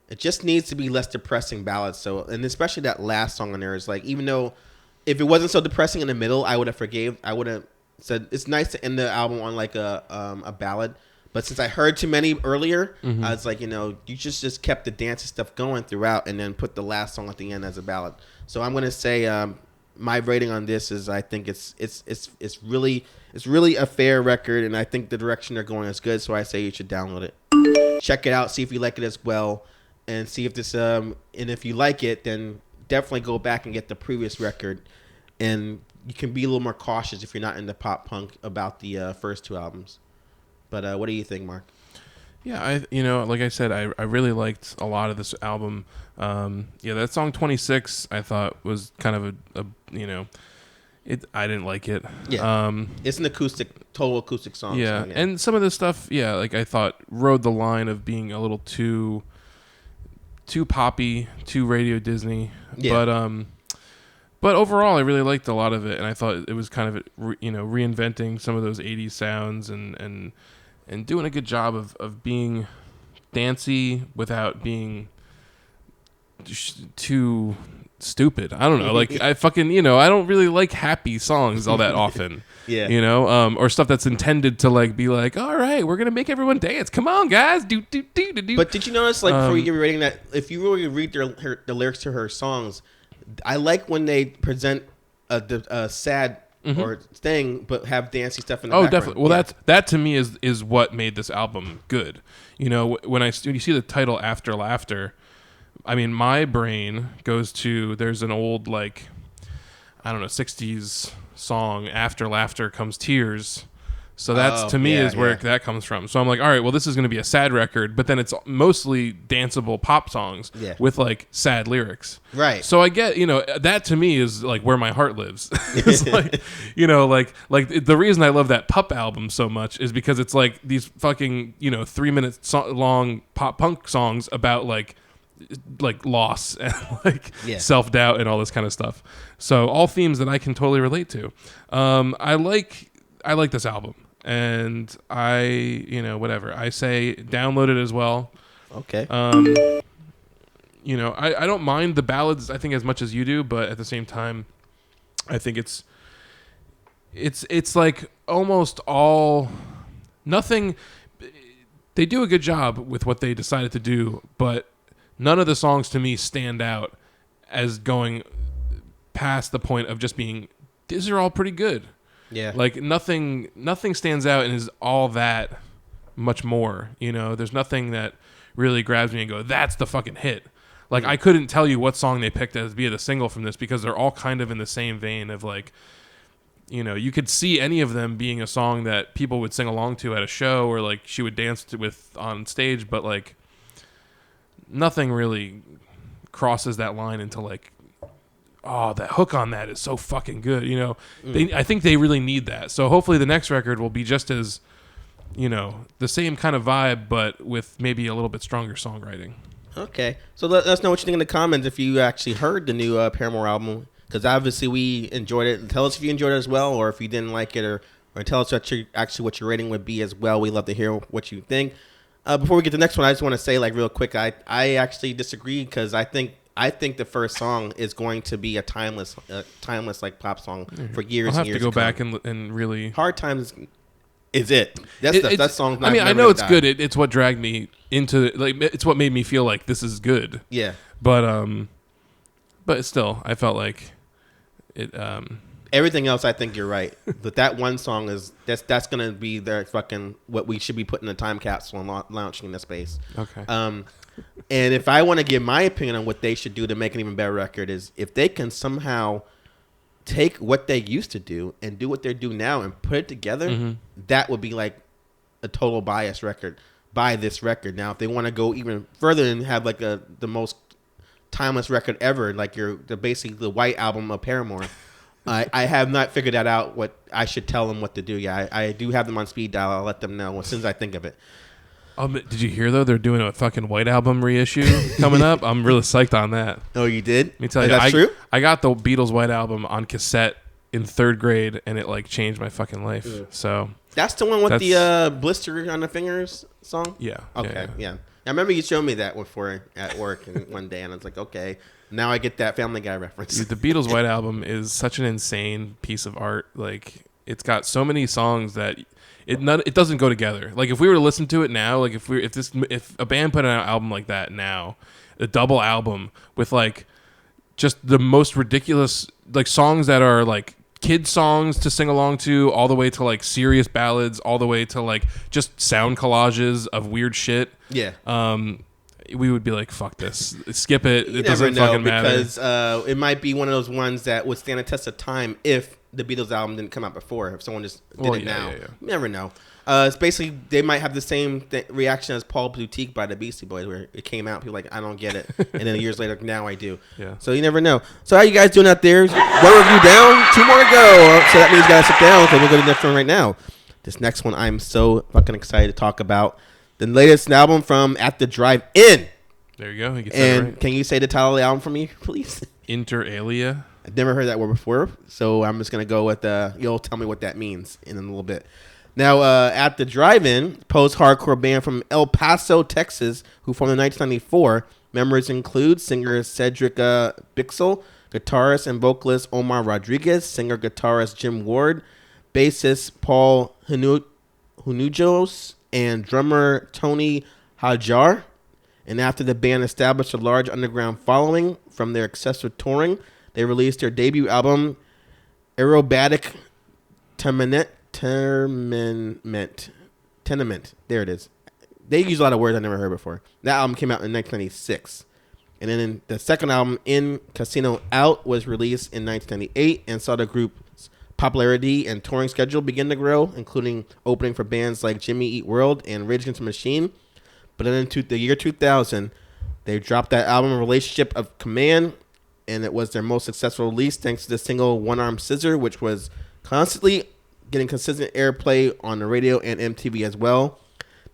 It just needs to be less depressing ballads. So, and especially that last song on there is like, even though if it wasn't so depressing in the middle, I would have said it's nice to end the album on like a ballad. But since I heard too many earlier, I was like, you just kept the dancey stuff going throughout, and then put the last song at the end as a ballad. So I'm gonna say my rating on this is I think it's really a fair record, and I think the direction they're going is good. So I say you should download it, check it out, see if you like it as well, and see if this and if you like it, then definitely go back and get the previous record, and you can be a little more cautious if you're not into pop punk about the first two albums. But what do you think, Mark? Yeah, like I said, I really liked a lot of this album. That song 26 I thought was kind of I didn't like it. Yeah, it's an total acoustic song. Yeah, and some of this stuff, like I thought rode the line of being a little too poppy, too Radio Disney. Yeah. But overall, I really liked a lot of it, and I thought it was kind of reinventing some of those 80s sounds and doing a good job of being dancey without being too stupid. I don't know. Like I fucking, I don't really like happy songs all that often. Yeah. Or stuff that's intended to like be like, all right, we're gonna make everyone dance. Come on, guys, do. But did you notice, like, before you give me a rating, that if you really read the lyrics to her songs, I like when they present a sad or thing, but have dancey stuff in the background. Definitely. Well, that to me is what made this album good. When you see the title After Laughter, I mean, my brain goes to, there's an old, like, I don't know, 60s song, After Laughter Comes Tears. So that's, to me, is where that comes from. So I'm like, all right, well, this is going to be a sad record, but then it's mostly danceable pop songs with, like, sad lyrics. Right. So I get, that to me is, like, where my heart lives. It's like, like the reason I love that Pup album so much is because it's, like, these fucking, 3 minutes long pop punk songs about, like loss and, like, self-doubt and all this kind of stuff. So all themes that I can totally relate to. I like this album. And I, whatever. I say download it as well. Okay. I don't mind the ballads, I think, as much as you do, but at the same time, I think it's like almost all nothing. They do a good job with what they decided to do, but none of the songs to me stand out as going past the point of just being, these are all pretty good. Yeah. Like nothing stands out and is all that much more. There's nothing that really grabs me and go, that's the fucking hit. Like I couldn't tell you what song they picked as be the single from this because they're all kind of in the same vein of like, you could see any of them being a song that people would sing along to at a show or like she would dance with on stage, but like nothing really crosses that line into like, oh, that hook on that is so fucking good. I think they really need that. So hopefully the next record will be just as, the same kind of vibe, but with maybe a little bit stronger songwriting. Okay. So let us know what you think in the comments if you actually heard the new Paramore album, because obviously we enjoyed it. Tell us if you enjoyed it as well, or if you didn't like it, or tell us what your rating would be as well. We love to hear what you think. Before we get to the next one, I just want to say, like, real quick, I actually disagree because I think the first song is going to be a timeless like pop song for years and years. I'll have to go back and really. Hard Times is it. That song's not. I mean, I know it's good. It's what dragged me into, like, it's what made me feel like this is good. Yeah. But still, I felt like it. Everything else, I think you're right. But that one song that's gonna be their fucking what we should be putting in a time capsule and launching in the space. Okay. And if I want to give my opinion on what they should do to make an even better record, is if they can somehow take what they used to do and do what they do now and put it together, that would be like a total bias record by this record. Now, if they want to go even further and have like the most timeless record ever. Like basically the White Album of Paramore. I have not figured that out. What I should tell them what to do. Yeah, I do have them on speed dial. I'll let them know as soon as I think of it. Did you hear though? They're doing a fucking White Album reissue coming up. I'm really psyched on that. Oh, you did? Let me tell you, that's true. I got the Beatles White Album on cassette in 3rd grade, and it like changed my fucking life. Ugh. So that's the one with the blister on the fingers song. Yeah. Okay. Yeah. I remember you showed me that before at work one day, and I was like, okay, now I get that Family Guy reference. Dude, the Beatles White Album is such an insane piece of art. Like, it's got so many songs that it doesn't go together. Like, if we were to listen to it now, like if a band put out an album like that now, a double album with like just the most ridiculous like songs that are like kid songs to sing along to, all the way to like serious ballads, all the way to like just sound collages of weird shit. Yeah. We would be like, fuck this, skip it. You it doesn't never know, fucking matter because it might be one of those ones that would stand a test of time if the Beatles album didn't come out before. If someone just did it now, yeah. You never know. It's basically they might have the same reaction as Paul Boutique by the Beastie Boys, where it came out, people were like, I don't get it, and then years later, now I do. Yeah. So you never know. So how you guys doing out there? One review down, 2 more to go. So that means you gotta sit down. So we'll go to the next one right now. This next one, I'm so fucking excited to talk about. The latest album from At the Drive-In. There you go. And right. Can you say the title of the album for me, please? Inter alia. I've never heard that word before, so I'm just going to go with you'll tell me what that means in a little bit. Now, At the Drive-In, post-hardcore band from El Paso, Texas, who formed in 1994. Members include singer Cedric Bixel, guitarist and vocalist Omar Rodriguez, singer-guitarist Jim Ward, bassist Paul Hunujos, and drummer Tony Hajar. And after the band established a large underground following from their excessive touring, they released their debut album, Aerobatic Tenement. There it is. They use a lot of words I never heard before. That album came out in 1996. And then the second album, In Casino Out, was released in 1998 and saw the group's popularity and touring schedule begin to grow, including opening for bands like Jimmy Eat World and Rage Against the Machine. But then in the year 2000, they dropped that album, Relationship of Command, and it was their most successful release thanks to the single One Arm Scissor, which was constantly getting consistent airplay on the radio and MTV as well.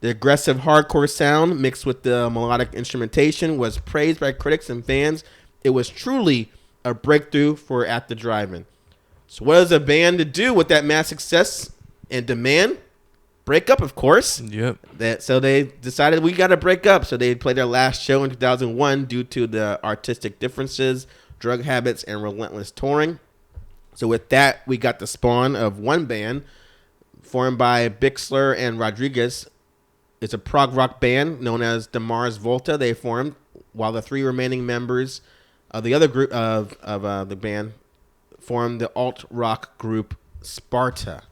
The aggressive hardcore sound mixed with the melodic instrumentation was praised by critics and fans. It was truly a breakthrough for At the Drive-In. So what does a band to do with that mass success and demand? Break up, of course. Yep. So they decided we got to break up. So they played their last show in 2001 due to the artistic differences, drug habits, and relentless touring. So with that, we got the spawn of one band formed by Bixler and Rodriguez. It's a prog rock band known as the Mars Volta. They formed, while the 3 remaining members of the other group of the band formed the alt rock group Sparta.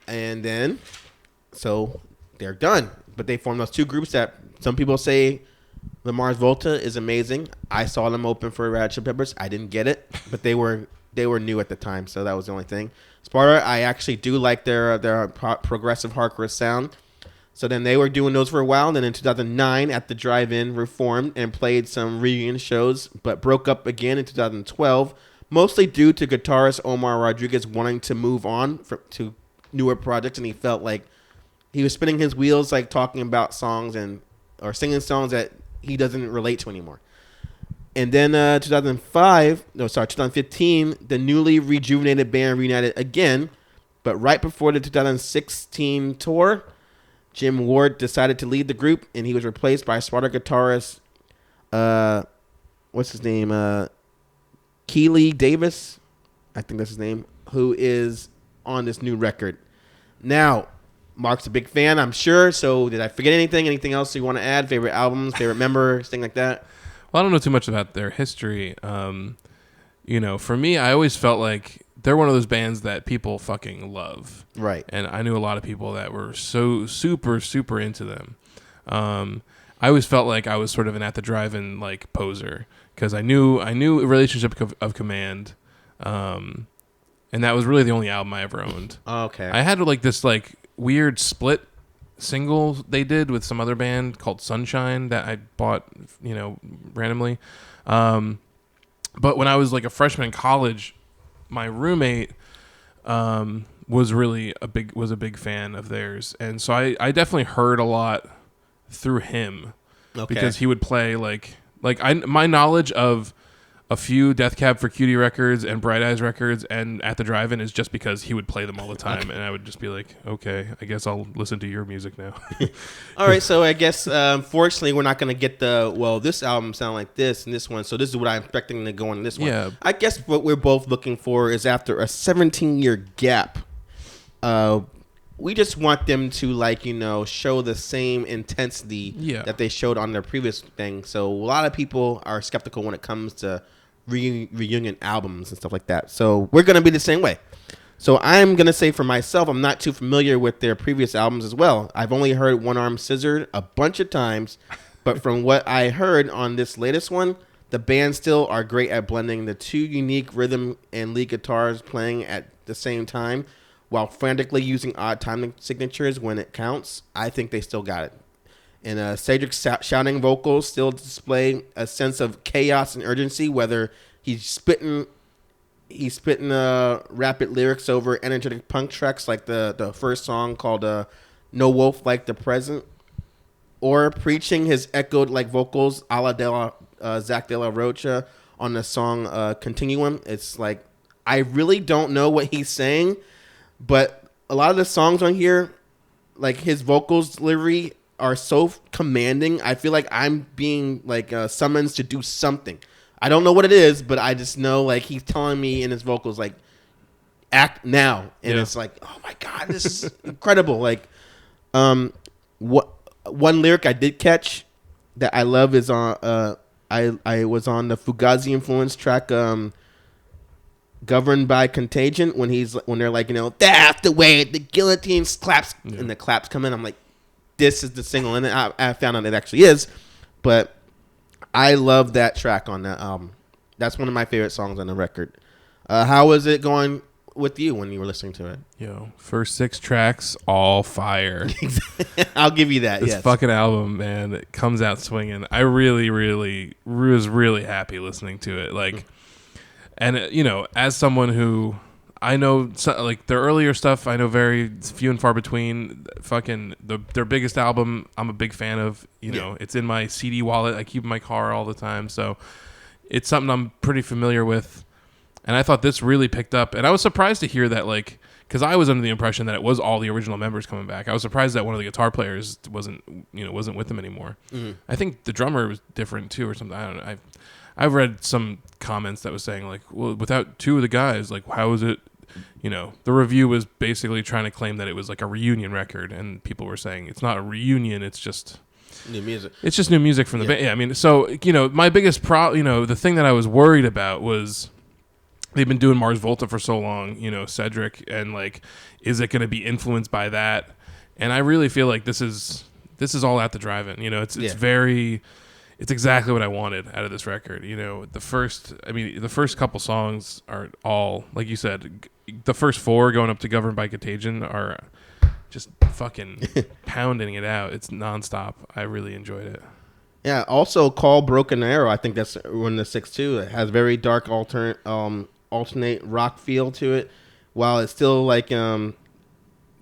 And then, so they're done. But they formed those 2 groups that some people say the Mars Volta is amazing. I saw them open for Red Hot Chili Peppers. I didn't get it, but they were new at the time, so that was the only thing. Sparta, I actually do like their progressive hardcore sound. So then they were doing those for a while. And then in 2009, At the Drive-In reformed and played some reunion shows, but broke up again in 2012, mostly due to guitarist Omar Rodriguez wanting to move on to newer projects, and he felt like he was spinning his wheels, like talking about songs or singing songs that he doesn't relate to anymore. And then 2015, the newly rejuvenated band reunited again, but right before the 2016 tour, Jim Ward decided to lead the group, and he was replaced by Sparta guitarist, what's his name, Keely Davis, I think that's his name, who is on this new record. Now, Mark's a big fan, I'm sure, so did I forget anything? Anything else you want to add? Favorite albums, favorite members, thing like that? Well, I don't know too much about their history. For me, I always felt like they're one of those bands that people fucking love. Right. And I knew a lot of people that were so super, super into them. I always felt like I was sort of an At the Drive-In like poser because I knew a Relationship of Command, and that was really the only album I ever owned. Oh, okay. I had like this like weird split single they did with some other band called Sunshine that I bought, randomly. But when I was like a freshman in college, my roommate was a big fan of theirs, and so I definitely heard a lot through him because he would play my knowledge of a few Death Cab for Cutie records and Bright Eyes records and At the Drive-In is just because he would play them all the time, and I would just be like, okay, I guess I'll listen to your music now. All right, so I guess fortunately we're not going to get this album sound like this and this one, so this is what I'm expecting to go on this one. Yeah. I guess what we're both looking for is after a 17-year gap, we just want them to show the same intensity that they showed on their previous thing. So a lot of people are skeptical when it comes to reunion albums and stuff like that. So we're going to be the same way. So I'm going to say for myself, I'm not too familiar with their previous albums as well. I've only heard One Arm Scissor a bunch of times, but from what I heard on this latest one, the band still are great at blending the two unique rhythm and lead guitars playing at the same time while frantically using odd time signatures when it counts. I think they still got it. And Cedric's shouting vocals still display a sense of chaos and urgency, whether he's spitting rapid lyrics over energetic punk tracks like the first song called No Wolf Like the Present, or preaching his echoed like vocals a la Zach De La Rocha on the song Continuum. It's like, I really don't know what he's saying, but a lot of the songs on here, like his vocals delivery are so commanding. I feel like I'm being summoned to do something. I don't know what it is, but I just know he's telling me in his vocals act now, and it's like, oh my god, this is incredible. What one lyric I did catch that I love is on I was on the Fugazi influence track Governed by Contagion when they're like, that's the way the guillotine claps and the claps come in. I'm like, this is the single, and I found out it actually is, but I love that track on that album. That's one of my favorite songs on the record. How was it going with you when you were listening to it? Yo, first 6 tracks, all fire. I'll give you that. This fucking album, man, it comes out swinging. I really, really was really happy listening to it. And as someone who I know, their earlier stuff, I know very few and far between. Fucking their biggest album, I'm a big fan of. It's in my CD wallet. I keep in my car all the time, so it's something I'm pretty familiar with. And I thought this really picked up, and I was surprised to hear that, because I was under the impression that it was all the original members coming back. I was surprised that one of the guitar players wasn't with them anymore. Mm-hmm. I think the drummer was different too, or something. I don't know. I've read some comments that was saying well, without 2 of the guys, how is it? The review was basically trying to claim that it was a reunion record, and people were saying it's not a reunion, it's just new music. It's just new music from the band. Yeah, I mean, so my biggest the thing that I was worried about was they've been doing Mars Volta for so long, Cedric, and is it going to be influenced by that? And I really feel like this is all At the Drive-In. It's very. It's exactly what I wanted out of this record. The first couple songs are all, like you said, the first 4 going up to Governed by Contagion are just fucking pounding it out. It's nonstop. I really enjoyed it. Yeah. Also, Call Broken Arrow. I think that's one of the 6-2. It has very dark alternate rock feel to it, while it's still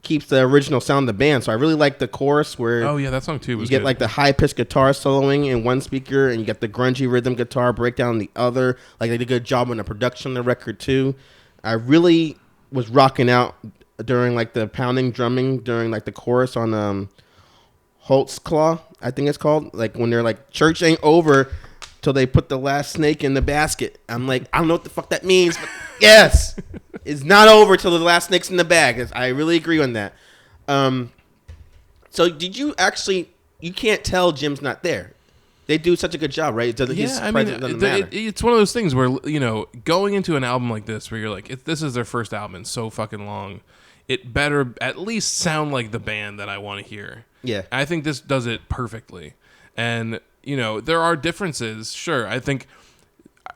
keeps the original sound of the band. So I really like the chorus where that song too was you get good. The high pitched guitar soloing in one speaker, and you get the grungy rhythm guitar breakdown in the other. They did a good job on the production of the record too. I really was rocking out during the pounding drumming during the chorus on Holt's Claw, I think it's called. When they're church ain't over till they put the last snake in the basket. I'm I don't know what the fuck that means, but yes. It's not over till the last snake's in the bag. I really agree on that. So did you actually? You can't tell Jim's not there. They do such a good job, right? His presence doesn't matter. It's one of those things where going into an album like this, where you're if this is their first album in so fucking long, it better at least sound like the band that I want to hear. Yeah, I think this does it perfectly. And there are differences. Sure, I think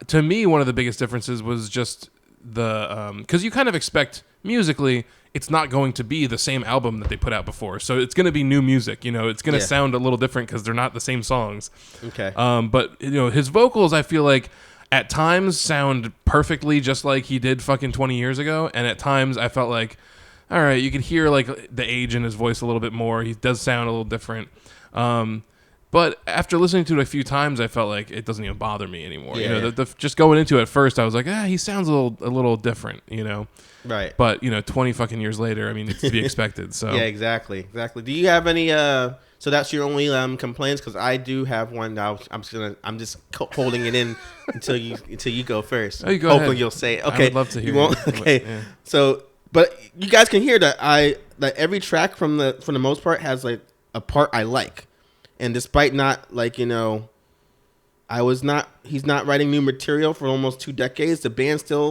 to me one of the biggest differences was just because you kind of expect musically it's not going to be the same album that they put out before, so it's going to be new music. It's going to sound a little different because they're not the same songs. Okay. But his vocals, I feel like at times sound perfectly just like he did fucking 20 years ago, and at times I felt like, all right, you could hear like the age in his voice a little bit more. He does sound a little different. But after listening to it a few times, I felt like it doesn't even bother me anymore. Yeah. Just going into it at first, I was like, he sounds a little different, Right. But 20 fucking years later, I mean, it's to be expected. So yeah, exactly. Do you have any? So that's your only complaints? Because I do have one. I'm just holding it in until you go first. Oh, you go Hopefully ahead. you'll say it. Okay. I would love to hear. You won't. Okay. Yeah. So, but you guys can hear that every track from the most part has like a part I like, and despite not like he's not writing new material for almost 2 decades. The band still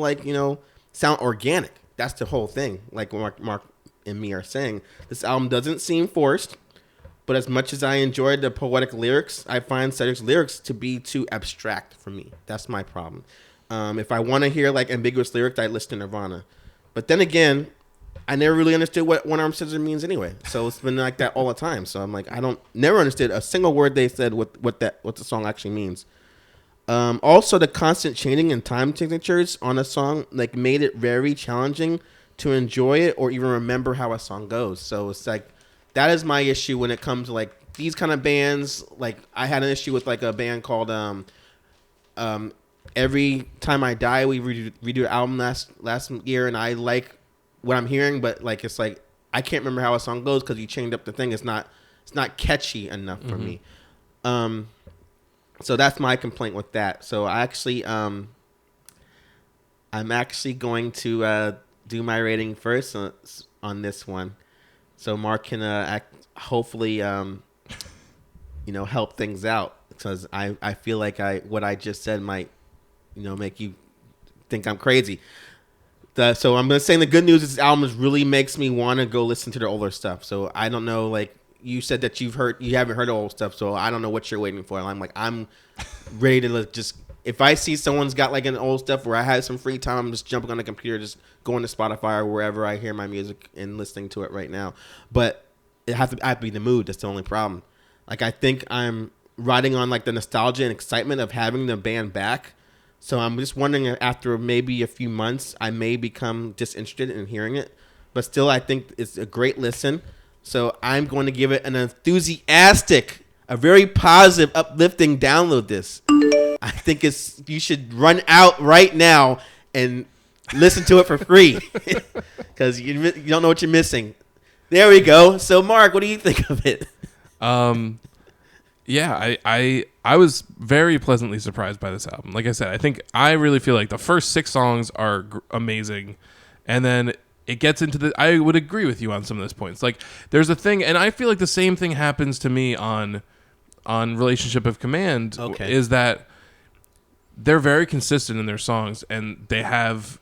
sound organic. That's the whole thing. Like Mark and me are saying, this album doesn't seem forced, but as much as I enjoyed the poetic lyrics, I find Cedric's lyrics to be too abstract for me. That's my problem. If I want to hear like ambiguous lyrics, I listen to Nirvana. But then again, I never really understood what one arm scissor means anyway. So it's been like that all the time. So I'm like, never understood a single word they said what the song actually means. Also, the constant changing in time signatures on a song like made it very challenging to enjoy it or even remember how a song goes. So it's like that is my issue when it comes to like these kind of bands. Like I had an issue with like a band called Every Time I Die. We redo the album last year, and I like what I'm hearing, but like it's like I can't remember how a song goes because you changed up the thing. It's not catchy enough for me. So that's my complaint with that. So I actually, I'm actually going to do my rating first on this one. So Mark can hopefully, help things out because I feel like what I just said might, make you think I'm crazy. So I'm going to say the good news is this album really makes me want to go listen to their older stuff. So I don't know, like, you said that you haven't heard the old stuff, so I don't know what you're waiting for. I'm ready to just, if I see someone's got like an old stuff where I had some free time, I'm just jumping on the computer, just going to Spotify or wherever I hear my music and listening to it right now. But I have to be in the mood. That's the only problem. Like I think I'm riding on like the nostalgia and excitement of having the band back. So I'm just wondering after maybe a few months, I may become disinterested in hearing it. But still, I think it's a great listen. So I'm going to give it an enthusiastic, a very positive, uplifting download this. I think you should run out right now and listen to it for free because you don't know what you're missing. There we go. So Mark, what do you think of it? Yeah, I was very pleasantly surprised by this album. Like I said, I really feel like the first 6 songs are amazing, and then it gets into I would agree with you on some of those points. Like there's a thing, and I feel like the same thing happens to me on Relationship of Command. Okay. Is that they're very consistent in their songs, and they have,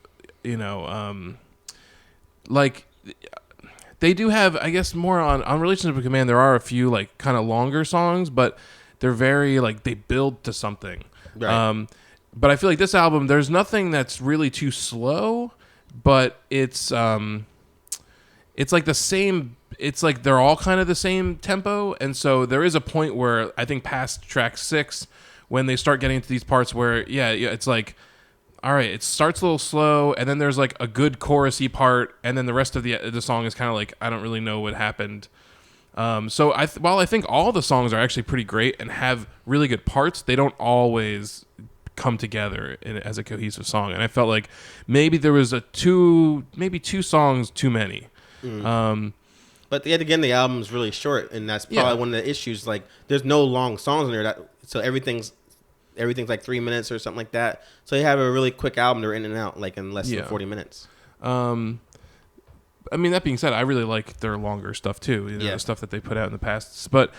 like they do have, I guess, more on Relationship of Command. There are a few like kind of longer songs, but they're very like they build to something. Right. But I feel like this album, there's nothing that's really too slow. But it's like the same. It's like they're all kind of the same tempo, and so there is a point where I think past track 6, when they start getting into these parts where it's like, all right, it starts a little slow, and then there's like a good chorusy part, and then the rest of the song is kind of like I don't really know what happened. So while I think all the songs are actually pretty great and have really good parts, they don't always come together as a cohesive song, and I felt like maybe there was two songs too many. But yet again, the album is really short, and that's probably one of the issues. Like, there's no long songs in there, so everything's like 3 minutes or something like that. So you have a really quick album. They're in and out like in less than 40 minutes. I mean, that being said, I really like their longer stuff too. The stuff that they put out in the past, but.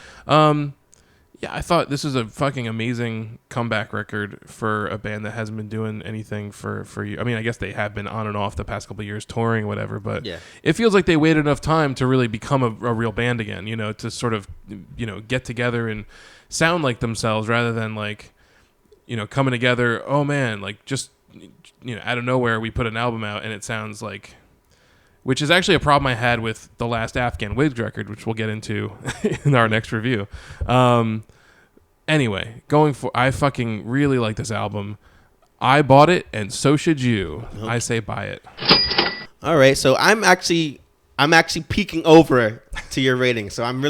Yeah, I thought this was a fucking amazing comeback record for a band that hasn't been doing anything for you. I mean, I guess they have been on and off the past couple of years touring or whatever, but it feels like they waited enough time to really become a real band again, to sort of, get together and sound like themselves rather than like, coming together, oh man, like just out of nowhere we put an album out and it sounds like, which is actually a problem I had with the last Afghan Whigs record, which we'll get into in our next review. Anyway, I fucking really like this album. I bought it, and so should you. Okay. I say buy it. All right, so I'm actually peeking over to your rating. So I'm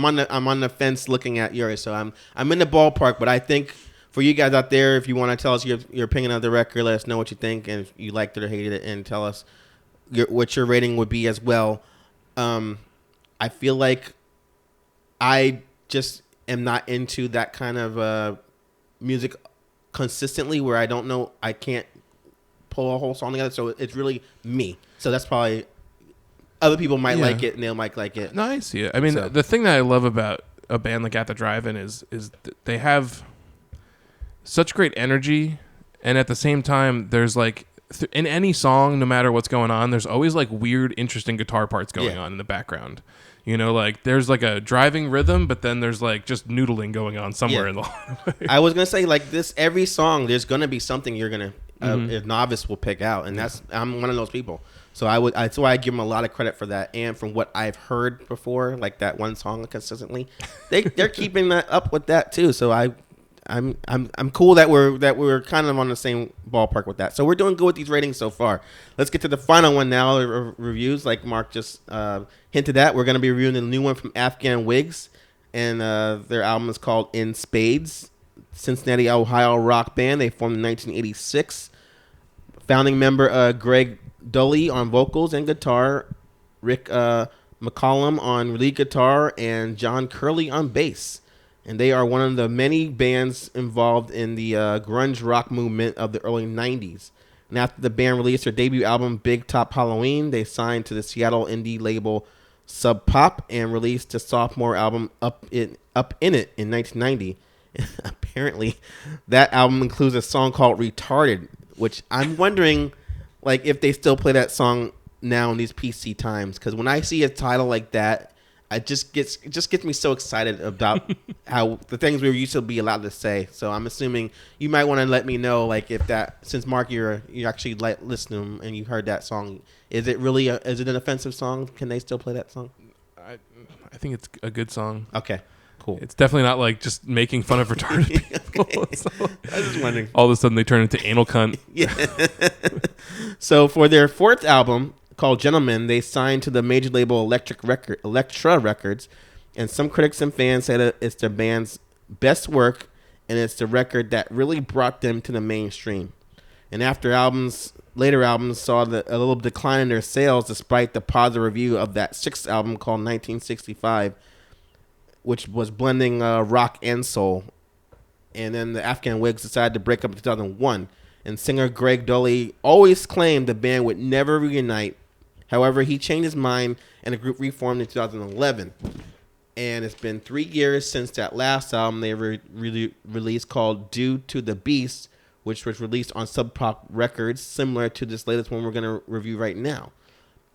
on the fence looking at yours. So I'm in the ballpark, but I think for you guys out there, if you want to tell us your opinion of the record, let us know what you think, and if you liked it or hated it, and tell us what your rating would be as well. I feel like I just am not into that kind of music consistently, where I can't pull a whole song together. So it's really me. So that's probably, other people might like it and they might like it. No, I see it. I mean, the thing that I love about a band like At the Drive-In is they have such great energy, and at the same time, there's like in any song, no matter what's going on, there's always like weird, interesting guitar parts going on in the background. Like there's like a driving rhythm, but then there's like just noodling going on somewhere in the way. I was gonna say, like, this, every song, there's gonna be something you're gonna a novice will pick out, and I'm one of those people. So that's why I give them a lot of credit for that, and from what I've heard before, like that one song consistently, they're keeping that up with that too. So I'm cool that we're kind of on the same ballpark with that. So we're doing good with these ratings so far. Let's get to the final one now. Reviews, like Mark just hinted at. We're going to be reviewing the new one from Afghan Whigs, and their album is called In Spades. Cincinnati, Ohio rock band. They formed in 1986. Founding member Greg Dully on vocals and guitar, Rick McCollum on lead guitar, and John Curley on bass. And they are one of the many bands involved in the grunge rock movement of the early 90s. And after the band released their debut album, Big Top Halloween, they signed to the Seattle indie label Sub Pop and released the sophomore album Up in It in 1990. Apparently, that album includes a song called Retarded, which I'm wondering, like, if they still play that song now in these PC times. Because when I see a title like that, it just gets me so excited about how the things we used to be allowed to say. So I'm assuming you might want to let me know, like, if that, since Mark, you actually listening and you heard that song, is it an offensive song? Can they still play that song? I think it's a good song. Okay, cool. It's definitely not like just making fun of retarded people. So, I was just wondering. All of a sudden they turn into anal cunt. Yeah. So for their fourth album, called Gentlemen, they signed to the major label Elektra Records, and some critics and fans said it's their band's best work, and it's the record that really brought them to the mainstream. And later albums saw a little decline in their sales, despite the positive review of that sixth album called 1965, which was blending rock and soul. And then the Afghan Whigs decided to break up in 2001, and singer Greg Dully always claimed the band would never reunite. However, he changed his mind, and the group reformed in 2011. And it's been 3 years since that last album they released called Due to the Beast, which was released on Sub Pop Records, similar to this latest one we're going to review right now.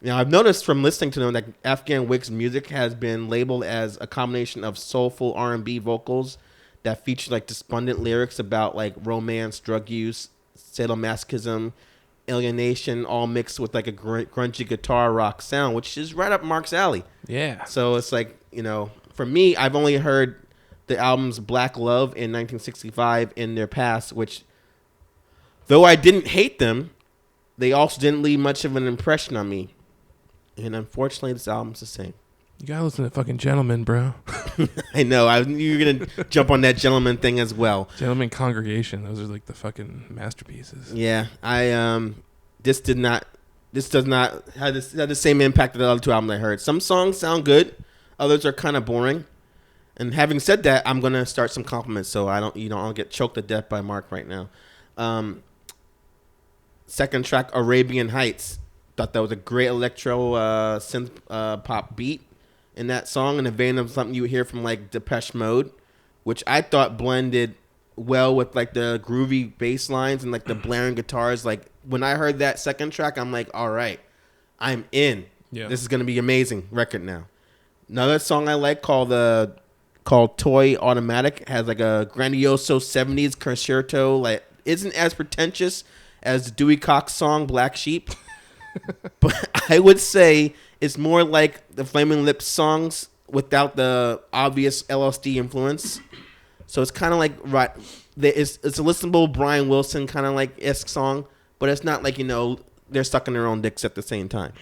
Now, I've noticed from listening to them that Afghan Whigs music has been labeled as a combination of soulful R&B vocals that feature like despondent lyrics about like romance, drug use, sadomasochism, alienation, all mixed with like a grungy guitar rock sound, which is right up Mark's alley. Yeah. So it's like, for me, I've only heard the albums Black Love in 1965 in their past, which, though I didn't hate them, they also didn't leave much of an impression on me. And unfortunately, this album's the same. You gotta listen to fucking Gentlemen, bro. I know. You're going to jump on that Gentleman thing as well. Gentleman Congregation. Those are like the fucking masterpieces. Yeah. This does not have the same impact that the other two albums I heard. Some songs sound good. Others are kind of boring. And having said that, I'm going to start some compliments so I don't get choked to death by Mark right now. Second track, Arabian Heights. Thought that was a great electro synth pop beat in that song, in the vein of something you would hear from like Depeche Mode, which I thought blended well with like the groovy bass lines and like the blaring guitars. Like when I heard that second track, I'm like, all right, I'm in. Yeah. This is gonna be amazing record now. Another song I like called Toy Automatic has like a grandioso 70s concerto, like isn't as pretentious as Dewey Cox's song Black Sheep, but I would say it's more like the Flaming Lips songs without the obvious LSD influence. So it's kind of like it's a listenable Brian Wilson kind of like esque song, but it's not like they're sucking their own dicks at the same time.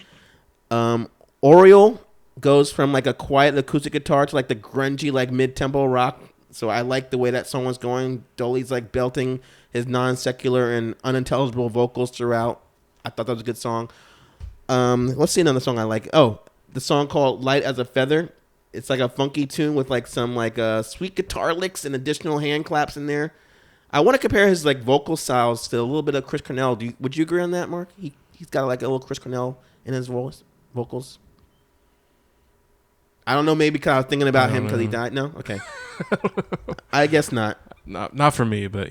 Oriole goes from like a quiet acoustic guitar to like the grungy like mid-tempo rock. So I like the way that song was going. Dolly's like belting his non-secular and unintelligible vocals throughout. I thought that was a good song. Let's see another song I like. Oh, the song called Light as a Feather. It's like a funky tune with like some like sweet guitar licks and additional hand claps in there. I want to compare his like vocal styles to a little bit of Chris Cornell. Would you agree on that, Mark? He's got like a little Chris Cornell in his vocals. I don't know, maybe because I was thinking about him because he died. No, okay. I guess not. Not for me, but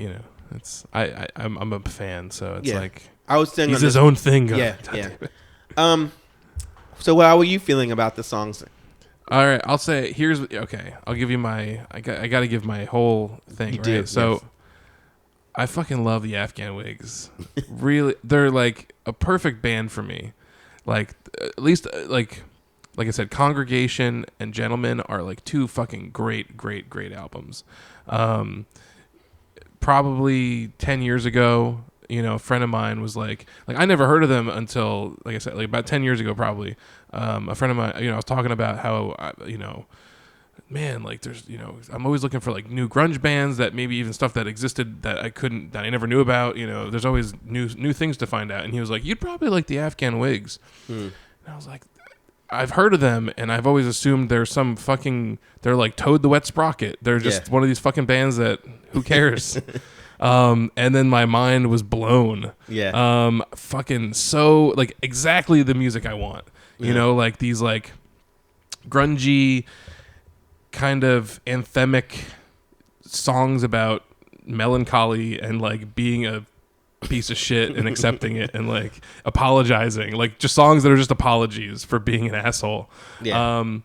it's I'm a fan, so it's like I was thinking he's his own thing. Yeah. So how are you feeling about the songs? All right, I'll say I'll give you my. I got to give my whole thing. Right? So yes. I fucking love the Afghan Whigs. Really, they're like a perfect band for me. Like at least like I said, Congregation and Gentlemen are like two fucking great albums. Probably 10 years ago, a friend of mine was like I never heard of them until, like I said, like about 10 years ago, probably. A friend of mine, I was talking about how, man, like there's, I'm always looking for like new grunge bands that maybe even stuff that existed that I never knew about. There's always new things to find out. And he was like, you'd probably like the Afghan Whigs. And I was like, I've heard of them, and I've always assumed they're they're like Toad the Wet Sprocket. They're just one of these fucking bands that, who cares? And then my mind was blown. Yeah. Fucking so, like, exactly the music I want. Like these, like, grungy, kind of anthemic songs about melancholy and, like, being a piece of shit and accepting it and like apologizing, like just songs that are just apologies for being an asshole. And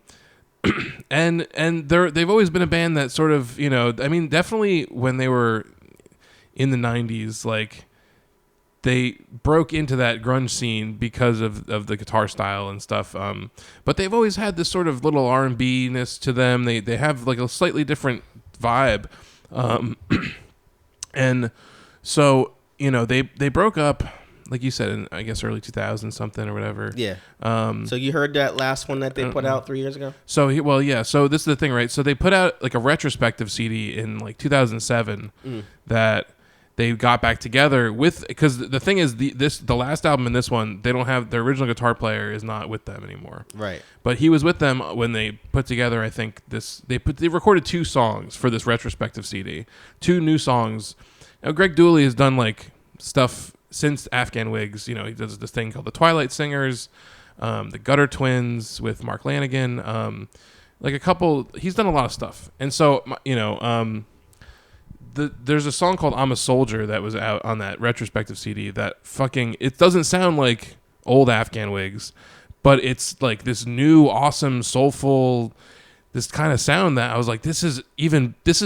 they've always been a band that sort of, definitely when they were in the 90s, like they broke into that grunge scene because of the guitar style and stuff. But they've always had this sort of little R&B-ness to them. They have like a slightly different vibe. And so they broke up, like you said, in, I guess, early 2000 something or whatever. Yeah. So you heard that last one that they put out 3 years ago? So, So this is the thing, right? So they put out like a retrospective CD in like 2007 that they got back together with, because the thing is, the last album and this one, they don't have, their original guitar player is not with them anymore. Right. But he was with them when they put together, I think, they recorded 2 songs for this retrospective CD. 2 new songs. Now, Greg Dooley has done like stuff since Afghan Whigs. He does this thing called the Twilight Singers, the Gutter Twins with Mark Lanigan, like a couple. He's done a lot of stuff, and so there's a song called "I'm a Soldier" that was out on that retrospective CD. That it doesn't sound like old Afghan Whigs, but it's like this new, awesome, soulful, this kind of sound that I was like, this is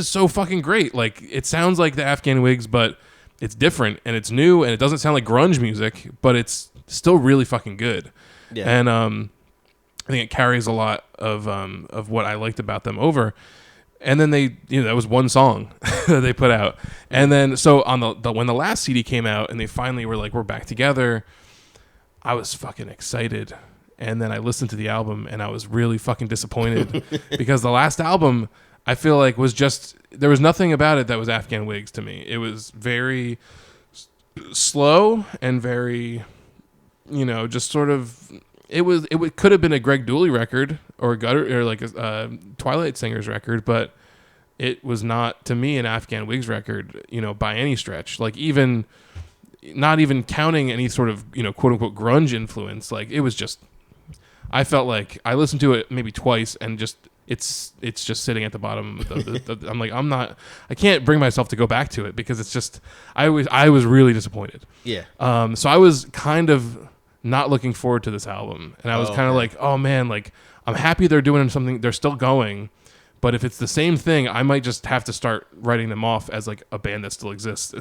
so fucking great. Like, it sounds like the Afghan Whigs, but it's different and it's new and it doesn't sound like grunge music, but it's still really fucking good. Yeah. And I think it carries a lot of what I liked about them over. And then they, that was one song that they put out. And then so on when the last CD came out and they finally were like, we're back together, I was fucking excited. And then I listened to the album and I was really fucking disappointed because the last album, I feel like, there was nothing about it that was Afghan Whigs to me. It was very slow and very, just sort of, it could have been a Greg Dooley record or like a Twilight Singers record, but it was not, to me, an Afghan Whigs record, by any stretch. Like, not even counting any sort of, quote unquote grunge influence. Like, it was just, I felt like I listened to it maybe twice and just it's just sitting at the bottom of I'm like, I can't bring myself to go back to it because it's just I was really disappointed. Yeah. So I was kind of not looking forward to this album, and I was kind of like, oh man, like I'm happy they're doing something, they're still going, but if it's the same thing, I might just have to start writing them off as like a band that still exists.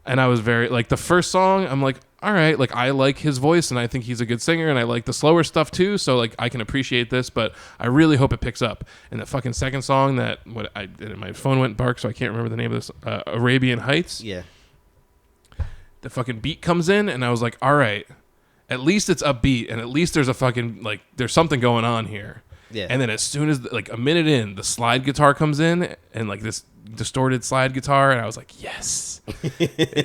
And I was very like the first song. I'm like, all right, like I like his voice and I think he's a good singer and I like the slower stuff too. So like I can appreciate this, but I really hope it picks up. And the fucking second song my phone went dark, so I can't remember the name of this. Arabian Heights. Yeah. The fucking beat comes in and I was like, all right, at least it's upbeat and at least there's a fucking like there's something going on here. Yeah. And then as soon as like a minute in, the slide guitar comes in and like this distorted slide guitar, and I was like, yes.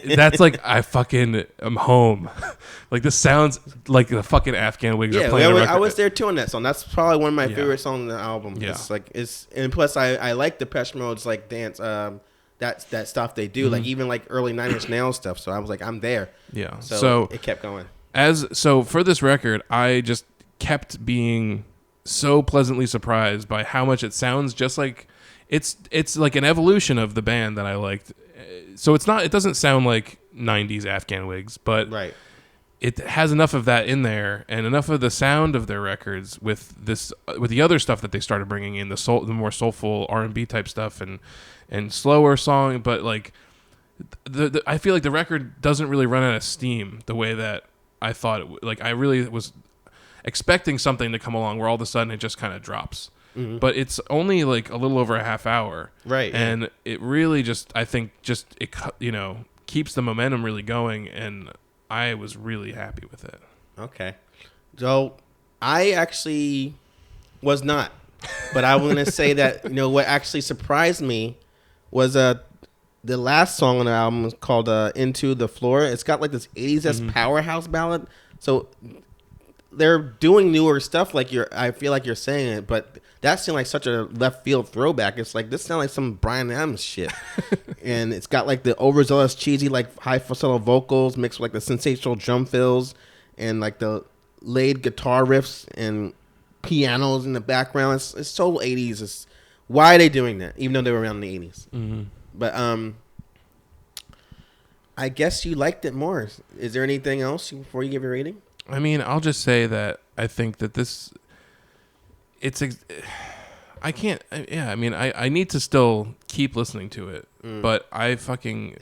That's like I fucking am home. Like this sounds like the fucking Afghan Whigs are playing. I was there too on that song. That's probably one of my favorite songs on the album. Yeah. And plus I like Depeche Mode's like dance that stuff they do, like even like early 9 Inch Nails stuff. So I was like, I'm there. Yeah. So it kept going. So for this record, I just kept being so pleasantly surprised by how much it sounds just like it's like an evolution of the band that I liked. So it doesn't sound like 90s Afghan Whigs, but right. It has enough of that in there and enough of the sound of their records with the other stuff that they started bringing in, the more soulful R&B type stuff and slower song, but like I feel like the record doesn't really run out of steam the way that I thought it would. Like I really was expecting something to come along where all of a sudden it just kind of drops. Mm-hmm. But it's only like a little over a half hour. Right. And it really I think it keeps the momentum really going, and I was really happy with it. Okay. So I actually was not. But I want to say that, what actually surprised me was the last song on the album is called Into the Floor. It's got like this 80s powerhouse ballad. So they're doing newer stuff like I feel like you're saying it, but that seemed like such a left field throwback. It's like, this sounds like some Bryan Adams shit. And it's got like the overzealous, cheesy, like high falsetto vocals mixed with like the sensational drum fills and like the laid guitar riffs and pianos in the background. It's so 80s. Why are they doing that? Even though they were around in the 80s. Mm-hmm. But I guess you liked it more. Is there anything else before you give your rating? I mean, I'll just say that I think that I need to still keep listening to it, but it's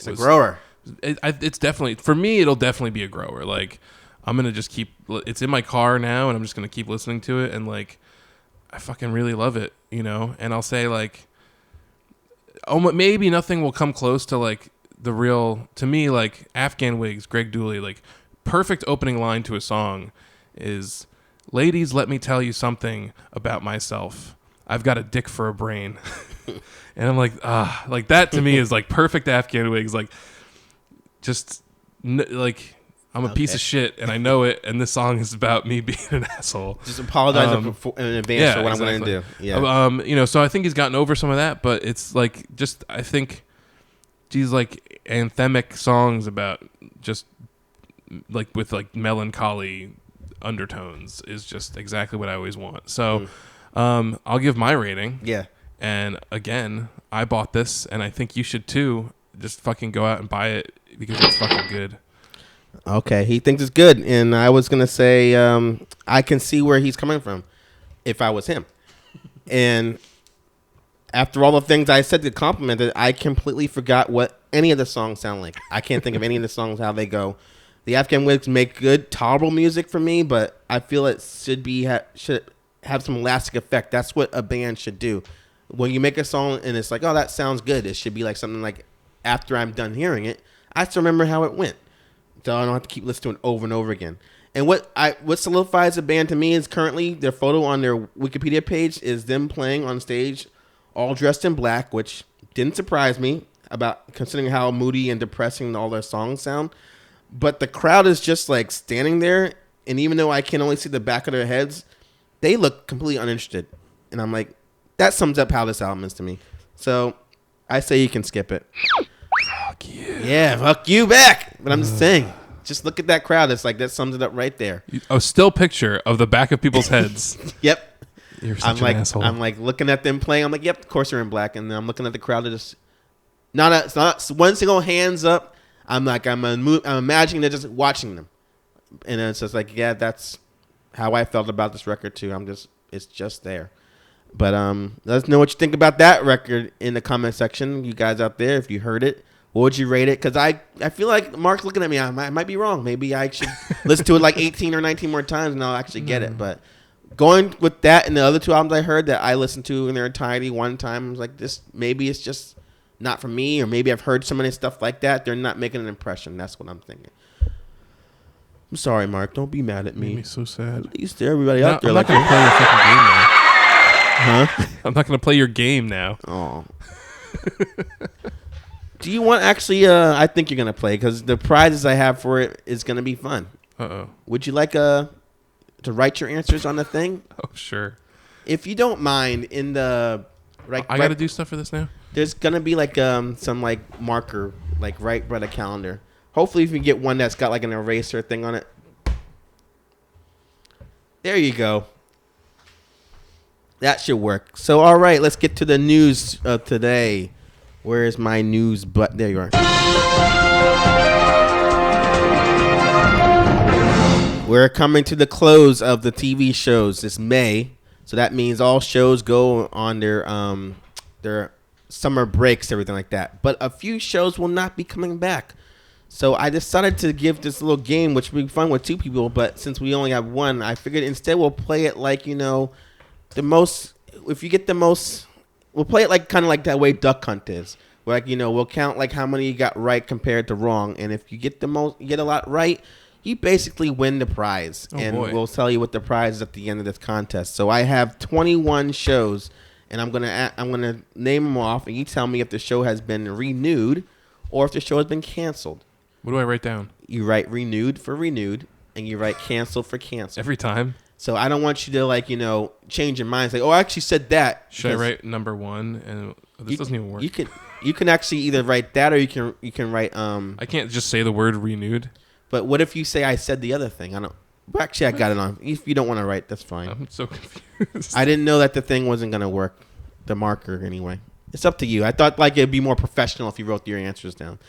a grower. It's definitely, for me, it'll definitely be a grower. Like, I'm going to just it's in my car now and I'm just going to keep listening to it. And like, I fucking really love it, and I'll say like, maybe nothing will come close to like to me, like Afghan Whigs, Greg Dooley, like perfect opening line to a song is, "Ladies, let me tell you something about myself. I've got a dick for a brain." And I'm like, like that to me is like perfect Afghan Whigs. Like, just like I'm a piece of shit and I know it. And this song is about me being an asshole. Just apologize in advance for what I'm going to do. Yeah. So I think he's gotten over some of that, but it's like, I think these like anthemic songs about just like with like melancholy undertones is just exactly what I always want. So I'll give my rating. Yeah. And again, I bought this and I think you should too. Just fucking go out and buy it because it's fucking good. Okay, he thinks it's good. And I was going to say I can see where he's coming from if I was him. And after all the things I said to compliment it, I completely forgot what any of the songs sound like. I can't think of any of the songs, how they go. The Afghan Whigs make good, tolerable music for me, but I feel it should have some lasting effect. That's what a band should do. When you make a song and it's like, oh, that sounds good, it should be like something like, after I'm done hearing it, I still remember how it went. So I don't have to keep listening to it over and over again. And what solidifies the band to me is currently their photo on their Wikipedia page is them playing on stage all dressed in black, which didn't surprise me about considering how moody and depressing all their songs sound. But the crowd is just like standing there, and even though I can only see the back of their heads, they look completely uninterested. And I'm like, that sums up how this album is to me. So I say you can skip it. Fuck you. Yeah, fuck you back. But I'm just saying, just look at that crowd. It's like that sums it up right there. A still picture of the back of people's heads. Yep. You're such an asshole. I'm like looking at them playing. I'm like, yep, of course they're in black. And then I'm looking at the crowd. It's not one single hands up. I'm imagining they're just watching them. And then it's just like, yeah, that's how I felt about this record too. It's just there. But let us know what you think about that record in the comment section. You guys out there, if you heard it, What would you rate it? Because I feel like Mark's looking at me. I might be wrong. Maybe I should listen to it like 18 or 19 more times and I'll actually get it. But going with that and the other 2 albums I heard that I listened to in their entirety one time, I was like, this maybe it's just not for me, or maybe I've heard so many stuff like that. They're not making an impression. That's what I'm thinking. I'm sorry, Mark. Don't be mad at me. Made me so sad. At least everybody out there I'm like not gonna play your fucking game now. Huh? I'm not gonna play your game now. Oh. Do you want actually? I think you're gonna play because the prizes I have for it is gonna be fun. Would you like to write your answers on the thing? Oh sure. If you don't mind, in the I got to do stuff for this now. There's gonna be like some like marker like right by the calendar. Hopefully, if you get one that's got like an eraser thing on it. There you go. That should work. So, all right, let's get to the news of today. Where is my news? But there you are. We're coming to the close of the TV shows this May, so that means all shows go on their summer breaks, everything like that. But a few shows will not be coming back. So I decided to give this little game, which would be fun with 2 people, but since we only have one, I figured instead we'll play it like, the most, if you get the most, we'll play it like kind of like that way Duck Hunt is. Where like, we'll count like how many you got right compared to wrong. And if you get you get a lot right, you basically win the prize. We'll tell you what the prize is at the end of this contest. So I have 21 shows, and I'm gonna name them off, and you tell me if the show has been renewed or if the show has been canceled. What do I write down? You write renewed for renewed, and you write canceled for canceled. Every time? So I don't want you to change your mind. Say, I actually said that. Should I write number 1? And this doesn't even work. You can actually either write that or you can write. I can't just say the word renewed. But what if you say I said the other thing? Actually, I got it on. If you don't want to write, that's fine. I'm so confused. I didn't know that the thing wasn't gonna work. The marker, anyway. It's up to you. I thought it'd be more professional if you wrote your answers down.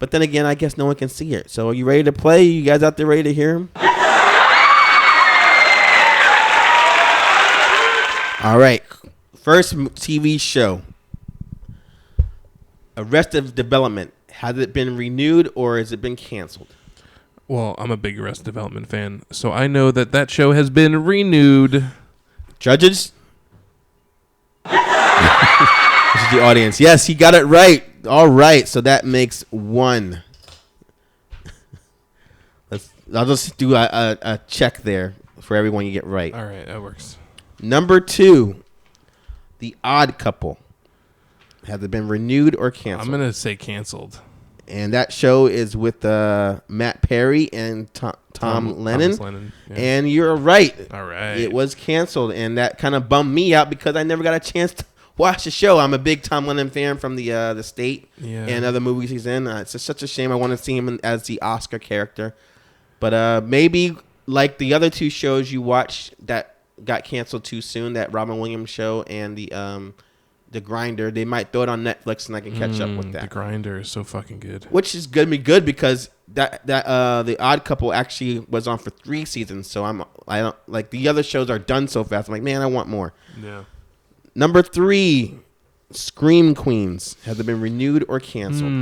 But then again, I guess no one can see it. So are you ready to play? You guys out there ready to hear him? All right. First TV show. Arrested Development. Has it been renewed or has it been canceled? Well, I'm a big Arrested Development fan, so I know that show has been renewed. Judges? This is the audience. Yes, he got it right. All right, so that makes 1. I'll just do a check there for everyone you get right. All right, that works. Number 2, The Odd Couple. Has it been renewed or canceled? I'm going to say canceled. And that show is with Matt Perry and Tom Lennon. Yeah. And you're right. All right. It was canceled, and that kind of bummed me out because I never got a chance to watch the show. I'm a big Tom Lennon fan from the State and other movies he's in. It's just such a shame. I want to see him as the Oscar character. But maybe like the other 2 shows you watched that got canceled too soon, that Robin Williams show and the Grinder, they might throw it on Netflix and I can catch up with that. The Grinder is so fucking good. Which is gonna be good because that The Odd Couple actually was on for 3 seasons. So I don't like the other shows are done so fast. I'm like, man, I want more. Yeah. Number 3, Scream Queens. Has it been renewed or canceled?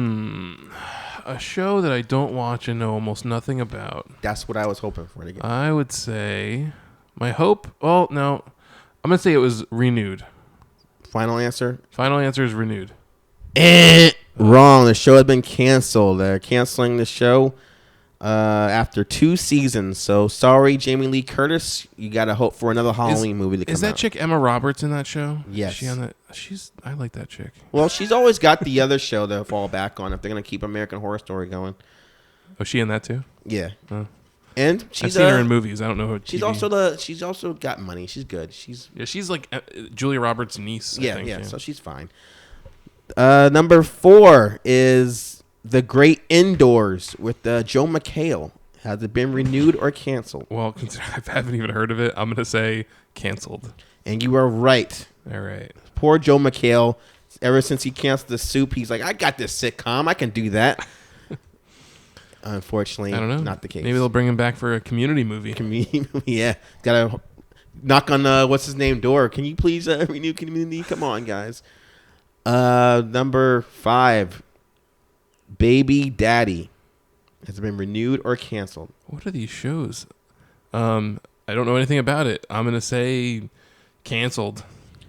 A show that I don't watch and know almost nothing about. That's what I was hoping for to get. I would say my hope. Well, no, I'm gonna say it was renewed. Final answer? Final answer is renewed. Wrong. The show has been canceled. They're canceling the show after 2 seasons. So sorry, Jamie Lee Curtis. You got to hope for another Halloween movie to come out. Is that chick Emma Roberts in that show? Yes. Is she on that? I like that chick. Well, she's always got the other show to fall back on if they're going to keep American Horror Story going. Oh, she in that too? Yeah. Oh. And I've seen her in movies. I don't know her. She's also got money. She's good. She's like Julia Roberts' niece. I think, yeah. So she's fine. Number 4 is The Great Indoors with Joe McHale. Has it been renewed or canceled? Well, I haven't even heard of it. I'm gonna say canceled. And you are right. All right. Poor Joe McHale. Ever since he canceled The Soup, he's like, I got this sitcom. I can do that. Unfortunately, I don't know. Not the case. Maybe they'll bring him back for a Community movie. Yeah. Gotta knock on what's his name door. Can you please renew Community? Come on, guys. Number 5. Baby Daddy. Has it been renewed or canceled? What are these shows? I don't know anything about it. I'm gonna say canceled.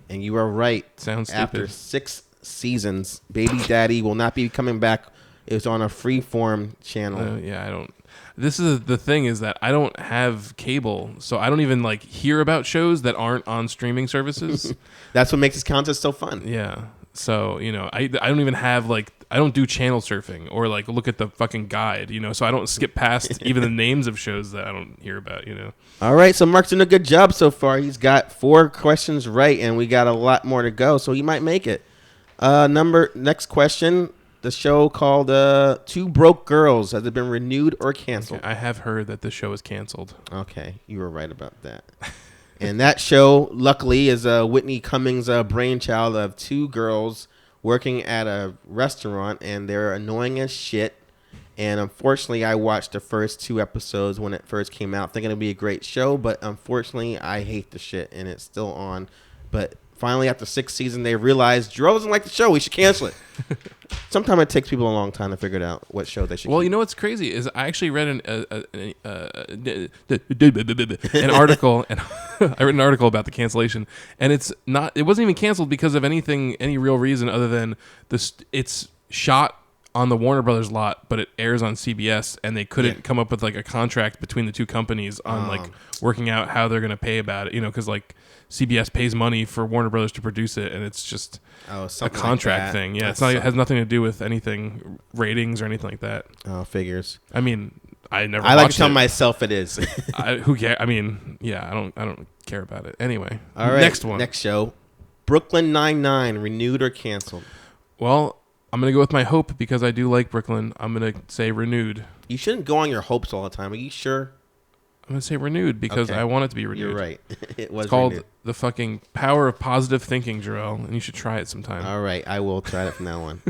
And you are right. Sounds stupid. After 6 seasons, Baby Daddy will not be coming back. It's on a Freeform channel. Yeah, I don't. This is the thing is that I don't have cable, so I don't even like hear about shows that aren't on streaming services. That's what makes this contest so fun. Yeah. So, I don't even have I don't do channel surfing or look at the fucking guide, so I don't skip past even the names of shows that I don't hear about, All right, so Mark's doing a good job so far. He's got 4 questions right, and we got a lot more to go, so he might make it. Next question. The show called Two Broke Girls. Has it been renewed or canceled? Okay, I have heard that the show is canceled. Okay, you were right about that. And that show, luckily, is Whitney Cummings' brainchild of 2 girls working at a restaurant, and they're annoying as shit. And unfortunately, I watched the first 2 episodes when it first came out, thinking it'd be a great show, but unfortunately, I hate the shit, and it's still on. But finally, after 6th season, they realized Jarrell doesn't like the show. We should cancel it. Sometimes it takes people a long time to figure out what show they should. Well, keep. you know what's crazy is I actually read an article, and I read an article about the cancellation, and it wasn't even canceled because of any real reason other than this. It's shot on the Warner Brothers lot, but it airs on CBS, and they couldn't come up with a contract between the 2 companies on working out how they're going to pay about it. Because CBS pays money for Warner Brothers to produce it, and it's just a contract thing. Yeah, it has nothing to do with anything ratings or anything like that. Oh, figures. I mean, I like to tell myself it is. Who cares? I mean, yeah, I don't care about it. Anyway, all right. Next one. Next show, Brooklyn Nine-Nine, renewed or canceled? Well, I'm gonna go with my hope because I do like Brooklyn. I'm gonna say renewed. You shouldn't go on your hopes all the time. Are you sure? I'm gonna say renewed because I want it to be renewed. You're right. It's called renewed. The fucking power of positive thinking, Jarrell, and you should try it sometime. All right, I will try it from now on.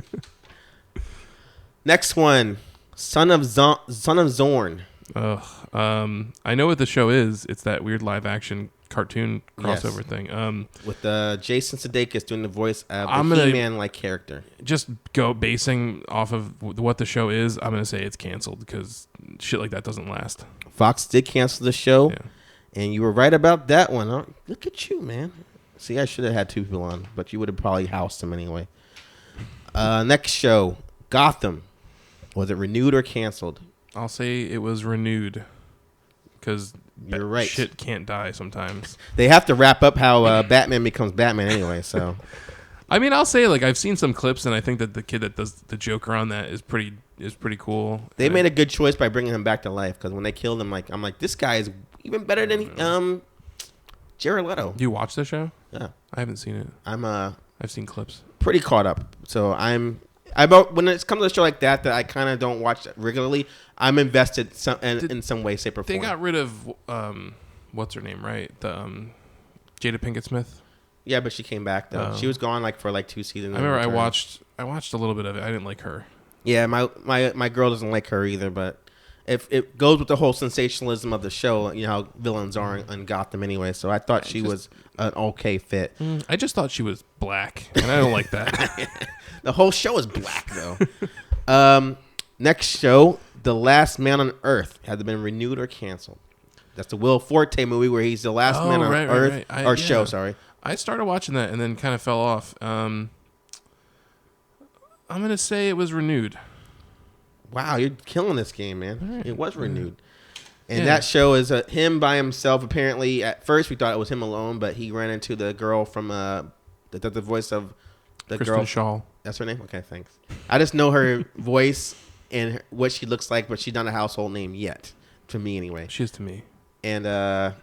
Next one, Son of Zorn. I know what the show is. It's that weird live action cartoon crossover thing. With Jason Sudeikis doing the voice of the He-Man like character. Just basing off of what the show is. I'm gonna say it's canceled because shit like that doesn't last. Fox did cancel the show, and you were right about that one. Huh? Look at you, man. See, I should have had 2 people on, but you would have probably housed them anyway. Next show, Gotham. Was it renewed or canceled? I'll say it was renewed because you're right. Shit can't die sometimes. They have to wrap up how Batman becomes Batman anyway. So, I mean, I'll say I've seen some clips, and I think that the kid that does the Joker on that is pretty cool. They made a good choice by bringing him back to life because when they killed him, I'm like, this guy is even better than Jared Leto. Do you watch the show? Yeah, I haven't seen it. I've seen clips. Pretty caught up. So when it comes to a show like that I kind of don't watch regularly, I'm invested in some way, shape, or form. They got rid of what's her name, right? The Jada Pinkett Smith. Yeah, but she came back though. She was gone for 2 seasons. I remember I watched a little bit of it. I didn't like her. Yeah, my girl doesn't like her either, but if it goes with the whole sensationalism of the show, how villains are in Gotham anyway. So I thought she was an okay fit. I just thought she was black, and I don't like that. The whole show is black though. Next show, The Last Man on Earth. Has it been renewed or canceled? That's the Will Forte movie where he's the last man on Earth. Right. Show, sorry. I started watching that and then kind of fell off. I'm going to say it was renewed. Wow, you're killing this game, man. Right. It was renewed. And that show is him by himself. Apparently, at first we thought it was him alone, but he ran into the girl from the voice of the Kristen girl. Shaw. That's her name? Okay, thanks. I just know her voice and what she looks like, but she's not a household name yet. To me, anyway. She is to me. And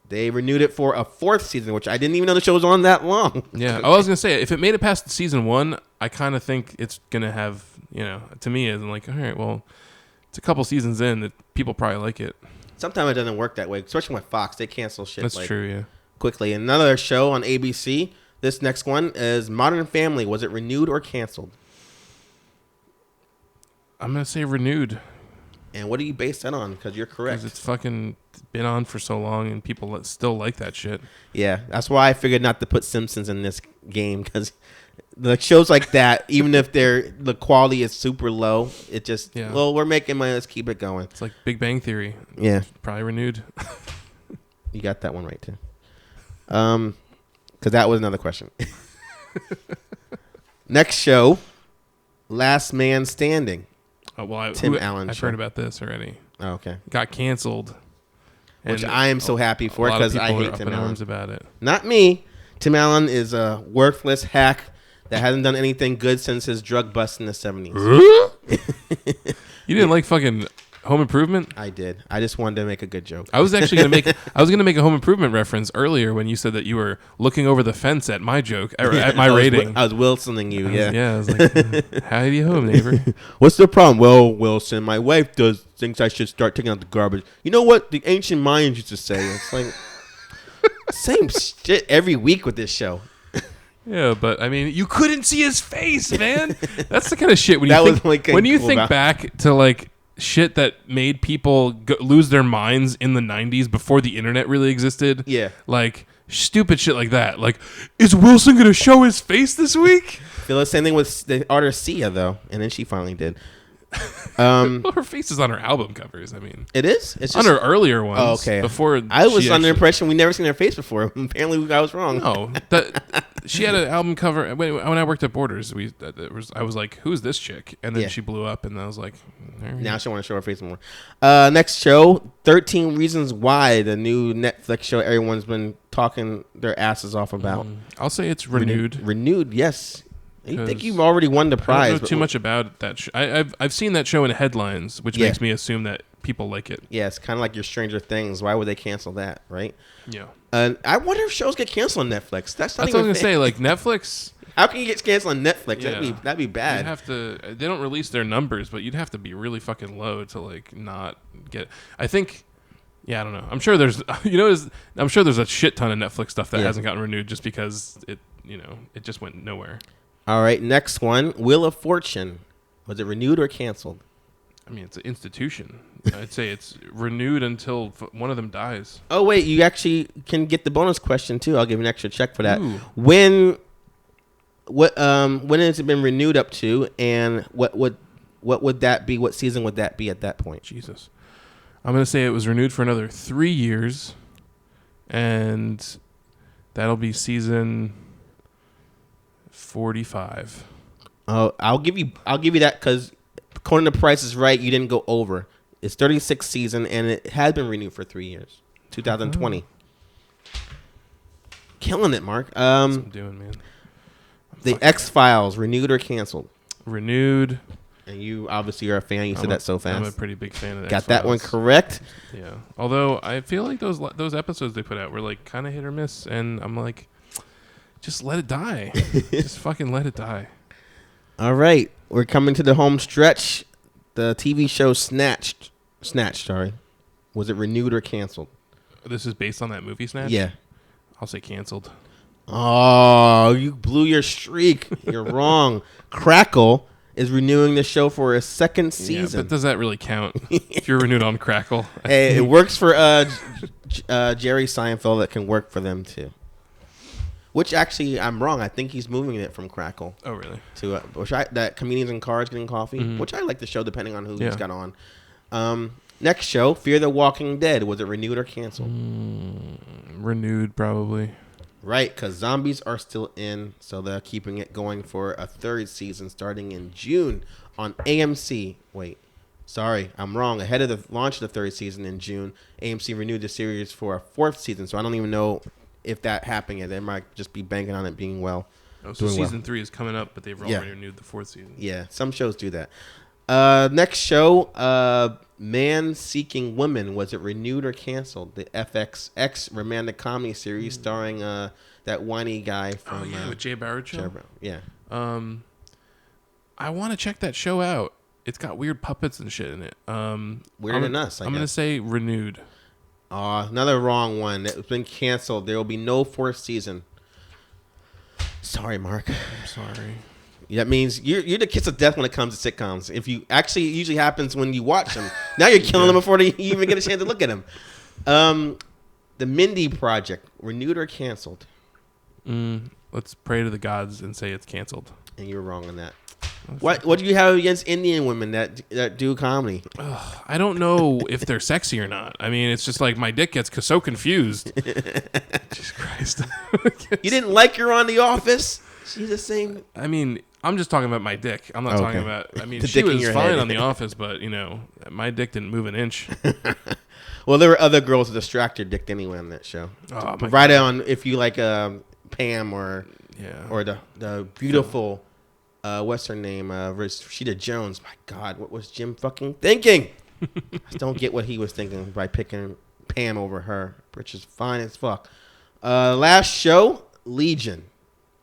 they renewed it for a 4th season, which I didn't even know the show was on that long. Yeah, I was going to say, if it made it past season 1, I kind of think it's going to have, to me, I'm like, all right, well, it's a couple seasons in that people probably like it. Sometimes it doesn't work that way, especially with Fox. They cancel shit That's true, yeah. quickly. And another show on ABC, this next one is Modern Family. Was it renewed or canceled? I'm going to say renewed. And what do you base that on? Because you're correct. Because it's fucking been on for so long and people still like that shit. Yeah, that's why I figured not to put Simpsons in this game because The shows like that, even if the quality is super low, it just Yeah. well, we're making money. Let's keep it going. It's like Big Bang Theory. Yeah, Probably renewed. you got that one right too. Because that was another question. Next show, Last Man Standing. Oh, well, Tim Allen I've show. heard about this already. Oh, okay. Got canceled. Which And I am so happy for because I hate Tim Allen. About it. Not me. Tim Allen is a worthless hack that hasn't done anything good since his drug bust in the 70s. You didn't like fucking Home Improvement? I did. I just wanted to make a good joke. I was actually gonna make a Home Improvement reference earlier when you said that you were looking over the fence at my joke or at my rating. I was Wilsoning you. I was like, howdy home, neighbor. What's the problem? Well, Wilson, my wife thinks I should start taking out the garbage. You know what the ancient Mayans used to say? It's like same shit every week with this show. Yeah, but I mean, you couldn't see his face, man. That's the kind of shit when you think back to like shit that made people lose their minds in the 90s before the internet really existed. Yeah. Like stupid shit like that. Like, is Wilson going to show his face this week? Feel the same thing with the artist Sia, though. And then she finally did. Well, her face is on her album covers. I mean, it is? It's just on her earlier ones. Oh, okay. Before I was under the impression we never seen her face before. Apparently, I was wrong. No, she had an album cover. When I worked at Borders, I was like, "Who's this chick?" And then she blew up, and I was like, now she want to show her face more. Next show, 13 Reasons Why, the new Netflix show everyone's been talking their asses off about. I'll say it's renewed. Renewed, yes. You think you've already won the prize. I don't know too much about that show. I've seen that show in headlines, which makes me assume that people like it. Yeah, it's kind of like your Stranger Things. Why would they cancel that, right? Yeah. I wonder if shows get canceled on Netflix. That's what I was going to say. Like Netflix. How can you get canceled on Netflix? Yeah. That'd be bad. You'd have to. They don't release their numbers, but you'd have to be really fucking low to like not get. I think. Yeah, I don't know. I'm sure there's. I'm sure there's a shit ton of Netflix stuff that hasn't gotten renewed just because it just went nowhere. All right, next one, Wheel of Fortune. Was it renewed or canceled? I mean, it's an institution. I'd say it's renewed until one of them dies. Oh, wait, you actually can get the bonus question, too. I'll give you an extra check for that. Ooh. When has it been renewed up to, and what would that be? What season would that be at that point? Jesus. I'm going to say it was renewed for another 3 years, and that'll be season 45. Oh, I'll give you that because according to Price is Right, you didn't go over. It's 36th season and it has been renewed for 3 years. 2020. Killing it, Mark. That's what I'm doing, man. The X-Files, renewed or canceled? Renewed. And you obviously are a fan. You said that so fast. I'm a pretty big fan of that. Got that one correct. Yeah. Although I feel like those episodes they put out were like kind of hit or miss, and I'm like, just let it die. Just fucking let it die. All right, we're coming to the home stretch. The TV show Snatched. Sorry, was it renewed or canceled? This is based on that movie Snatch. Yeah. I'll say canceled. Oh, you blew your streak. You're wrong. Crackle is renewing the show for a second season. Yeah, but does that really count? If you're renewed on Crackle, hey, it works for Jerry Seinfeld. That can work for them too. Which actually, I'm wrong. I think he's moving it from Crackle. Oh, really? To that Comedians in Cars Getting Coffee, which I like the show depending on who he's got on. Next show, Fear the Walking Dead. Was it renewed or canceled? Renewed, probably. Right, because zombies are still in, so they're keeping it going for a third season starting in June on AMC. Wait, sorry, I'm wrong. Ahead of the launch of the third season in June, AMC renewed the series for a fourth season, so I don't even know if that happened yet. They might just be banking on it being well. Oh, so season 3 is coming up, but they've already renewed the fourth season. Yeah, some shows do that. Next show, Man Seeking Woman. Was it renewed or canceled? The FXX romantic comedy series starring that whiny guy from with Jay Barrett show. Yeah. I want to check that show out. It's got weird puppets and shit in it. Weirder than us. I'm gonna say renewed. Another wrong one. It's been canceled. There will be no fourth season. Sorry, Mark. I'm sorry. That means you're the kiss of death when it comes to sitcoms. If you actually, it usually happens when you watch them. Now you're killing them before you even get a chance to look at them. The Mindy Project, renewed or canceled? let's pray to the gods and say it's canceled. And you were wrong on that. What do you have against Indian women that do comedy? I don't know if they're sexy or not. I mean, it's just like my dick gets so confused. Jesus Christ. You didn't like her on The Office? She's the same. I mean, I'm just talking about my dick. I'm not talking about... I mean, she was fine on The Office, but, my dick didn't move an inch. Well, there were other girls to distract your dick anyway on that show. Oh, provided on if you like Pam or the beautiful... what's her name? Rashida Jones. My God, what was Jim fucking thinking? I don't get what he was thinking by picking Pam over her, which is fine as fuck. Last show, Legion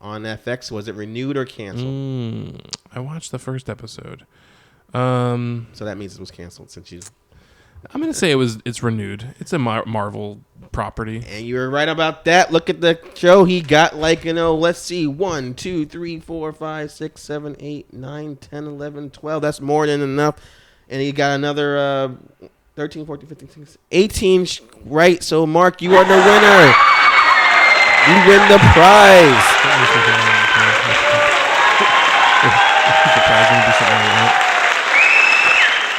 on FX. Was it renewed or canceled? I watched the first episode. So that means it was canceled since you... I'm going to say it's renewed. It's a Marvel property. And you were right about that. Look at the show. He got let's see, 1, 2, 3, 4, 5, 6, 7, 8, 9, 10, 11, 12. That's more than enough. And he got another 13, 14, 15, 16, 18 right. So, Mark, you are the winner. You win the prize.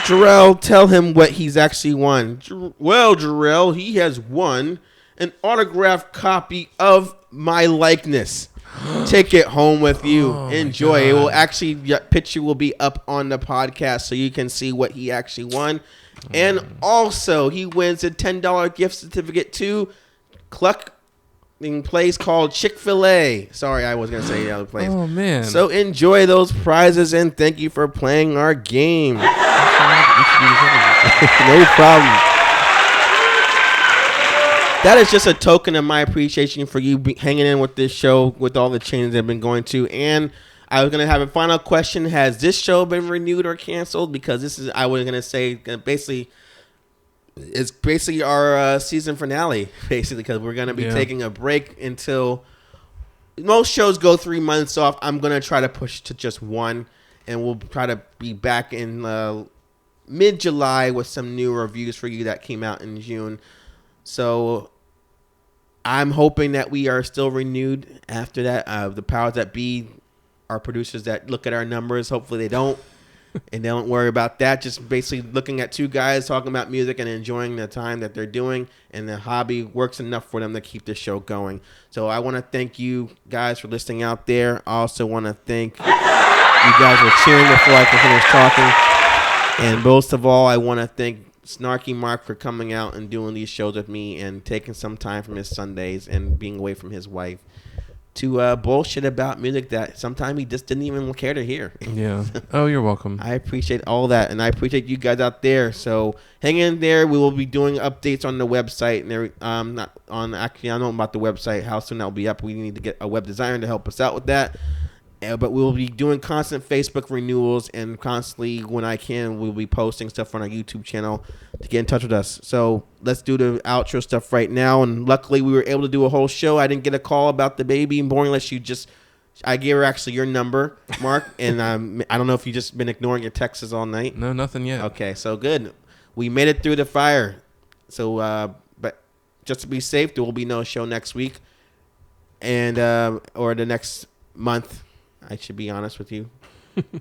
Jarrell, tell him what he's actually won. Well, Jarrell, he has won an autographed copy of my likeness. Take it home with you. Enjoy. It will actually, picture will be up on the podcast so you can see what he actually won. And also, he wins a $10 gift certificate to Cluck place called Chick-fil-A. Sorry, I was going to say the other place. Oh, man. So enjoy those prizes, and thank you for playing our game. No problem. That is just a token of my appreciation for you hanging in with this show with all the changes I've been going to. And I was going to have a final question. Has this show been renewed or canceled? Because this is, I was going to say, basically... It's basically our season finale, basically, because we're going to be taking a break until most shows go 3 months off. I'm going to try to push to just one, and we'll try to be back in mid-July with some new reviews for you that came out in June. So I'm hoping that we are still renewed after that. The powers that be, our producers that look at our numbers, hopefully they don't. And don't worry about that. Just basically looking at two guys talking about music and enjoying the time that they're doing. And the hobby works enough for them to keep the show going. So I want to thank you guys for listening out there. I also want to thank you guys for cheering before I can finish talking. And most of all, I want to thank Snarky Mark for coming out and doing these shows with me and taking some time from his Sundays and being away from his wife to bullshit about music that sometimes he just didn't even care to hear. Yeah. Oh, you're welcome. I appreciate all that, and I appreciate you guys out there. So hang in there. We will be doing updates on the website, and not on. Actually, I don't know about the website. How soon that will be up? We need to get a web designer to help us out with that. But we'll be doing constant Facebook renewals, and constantly, when I can, we'll be posting stuff on our YouTube channel to get in touch with us. So let's do the outro stuff right now. And luckily, we were able to do a whole show. I didn't get a call about the baby being born unless I gave her actually your number, Mark. And I don't know if you just been ignoring your texts all night. No, nothing yet. Okay, so good. We made it through the fire. So, but just to be safe, there will be no show next week, and or the next month. I should be honest with you.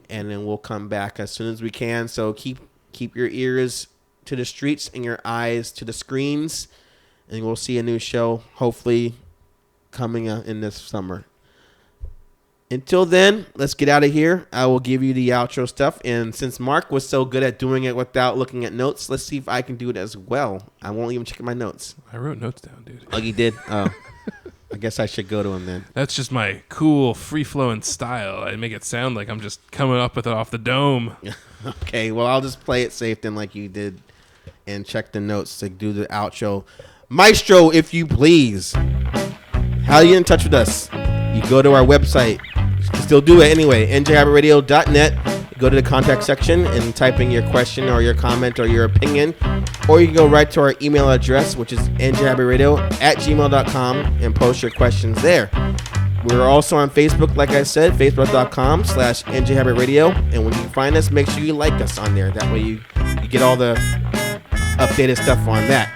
And then we'll come back as soon as we can. So keep your ears to the streets and your eyes to the screens. And we'll see a new show, hopefully, coming in this summer. Until then, let's get out of here. I will give you the outro stuff. And since Mark was so good at doing it without looking at notes, let's see if I can do it as well. I won't even check my notes. I wrote notes down, dude. Oh, you did? Oh. I guess I should go to him then. That's just my cool, free-flowing style. I make it sound like I'm just coming up with it off the dome. Okay, well, I'll just play it safe then like you did and check the notes to do the outro. Maestro, if you please. How do you get in touch with us? You go to our website. You can still do it anyway, njhabbitradio.net. Go to the contact section and type in your question or your comment or your opinion. Or you can go right to our email address, which is njhabbitradio@gmail.com, and post your questions there. We're also on Facebook, like I said, facebook.com/njhabbitradio. And when you find us, make sure you like us on there. That way you get all the updated stuff on that.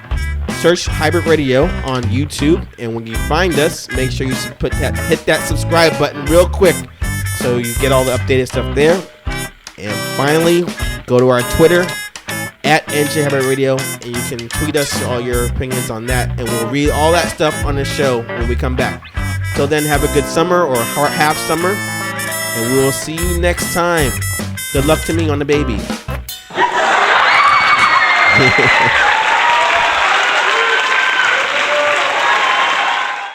search Hybrid Radio on YouTube, and when you find us, make sure you hit that subscribe button real quick so you get all the updated stuff there. And finally, go to our Twitter at NJ Hybrid Radio, and you can tweet us all your opinions on that, and we'll read all that stuff on the show when we come back. Till then, have a good summer or half summer, and we will see you next time. Good luck to me on the baby.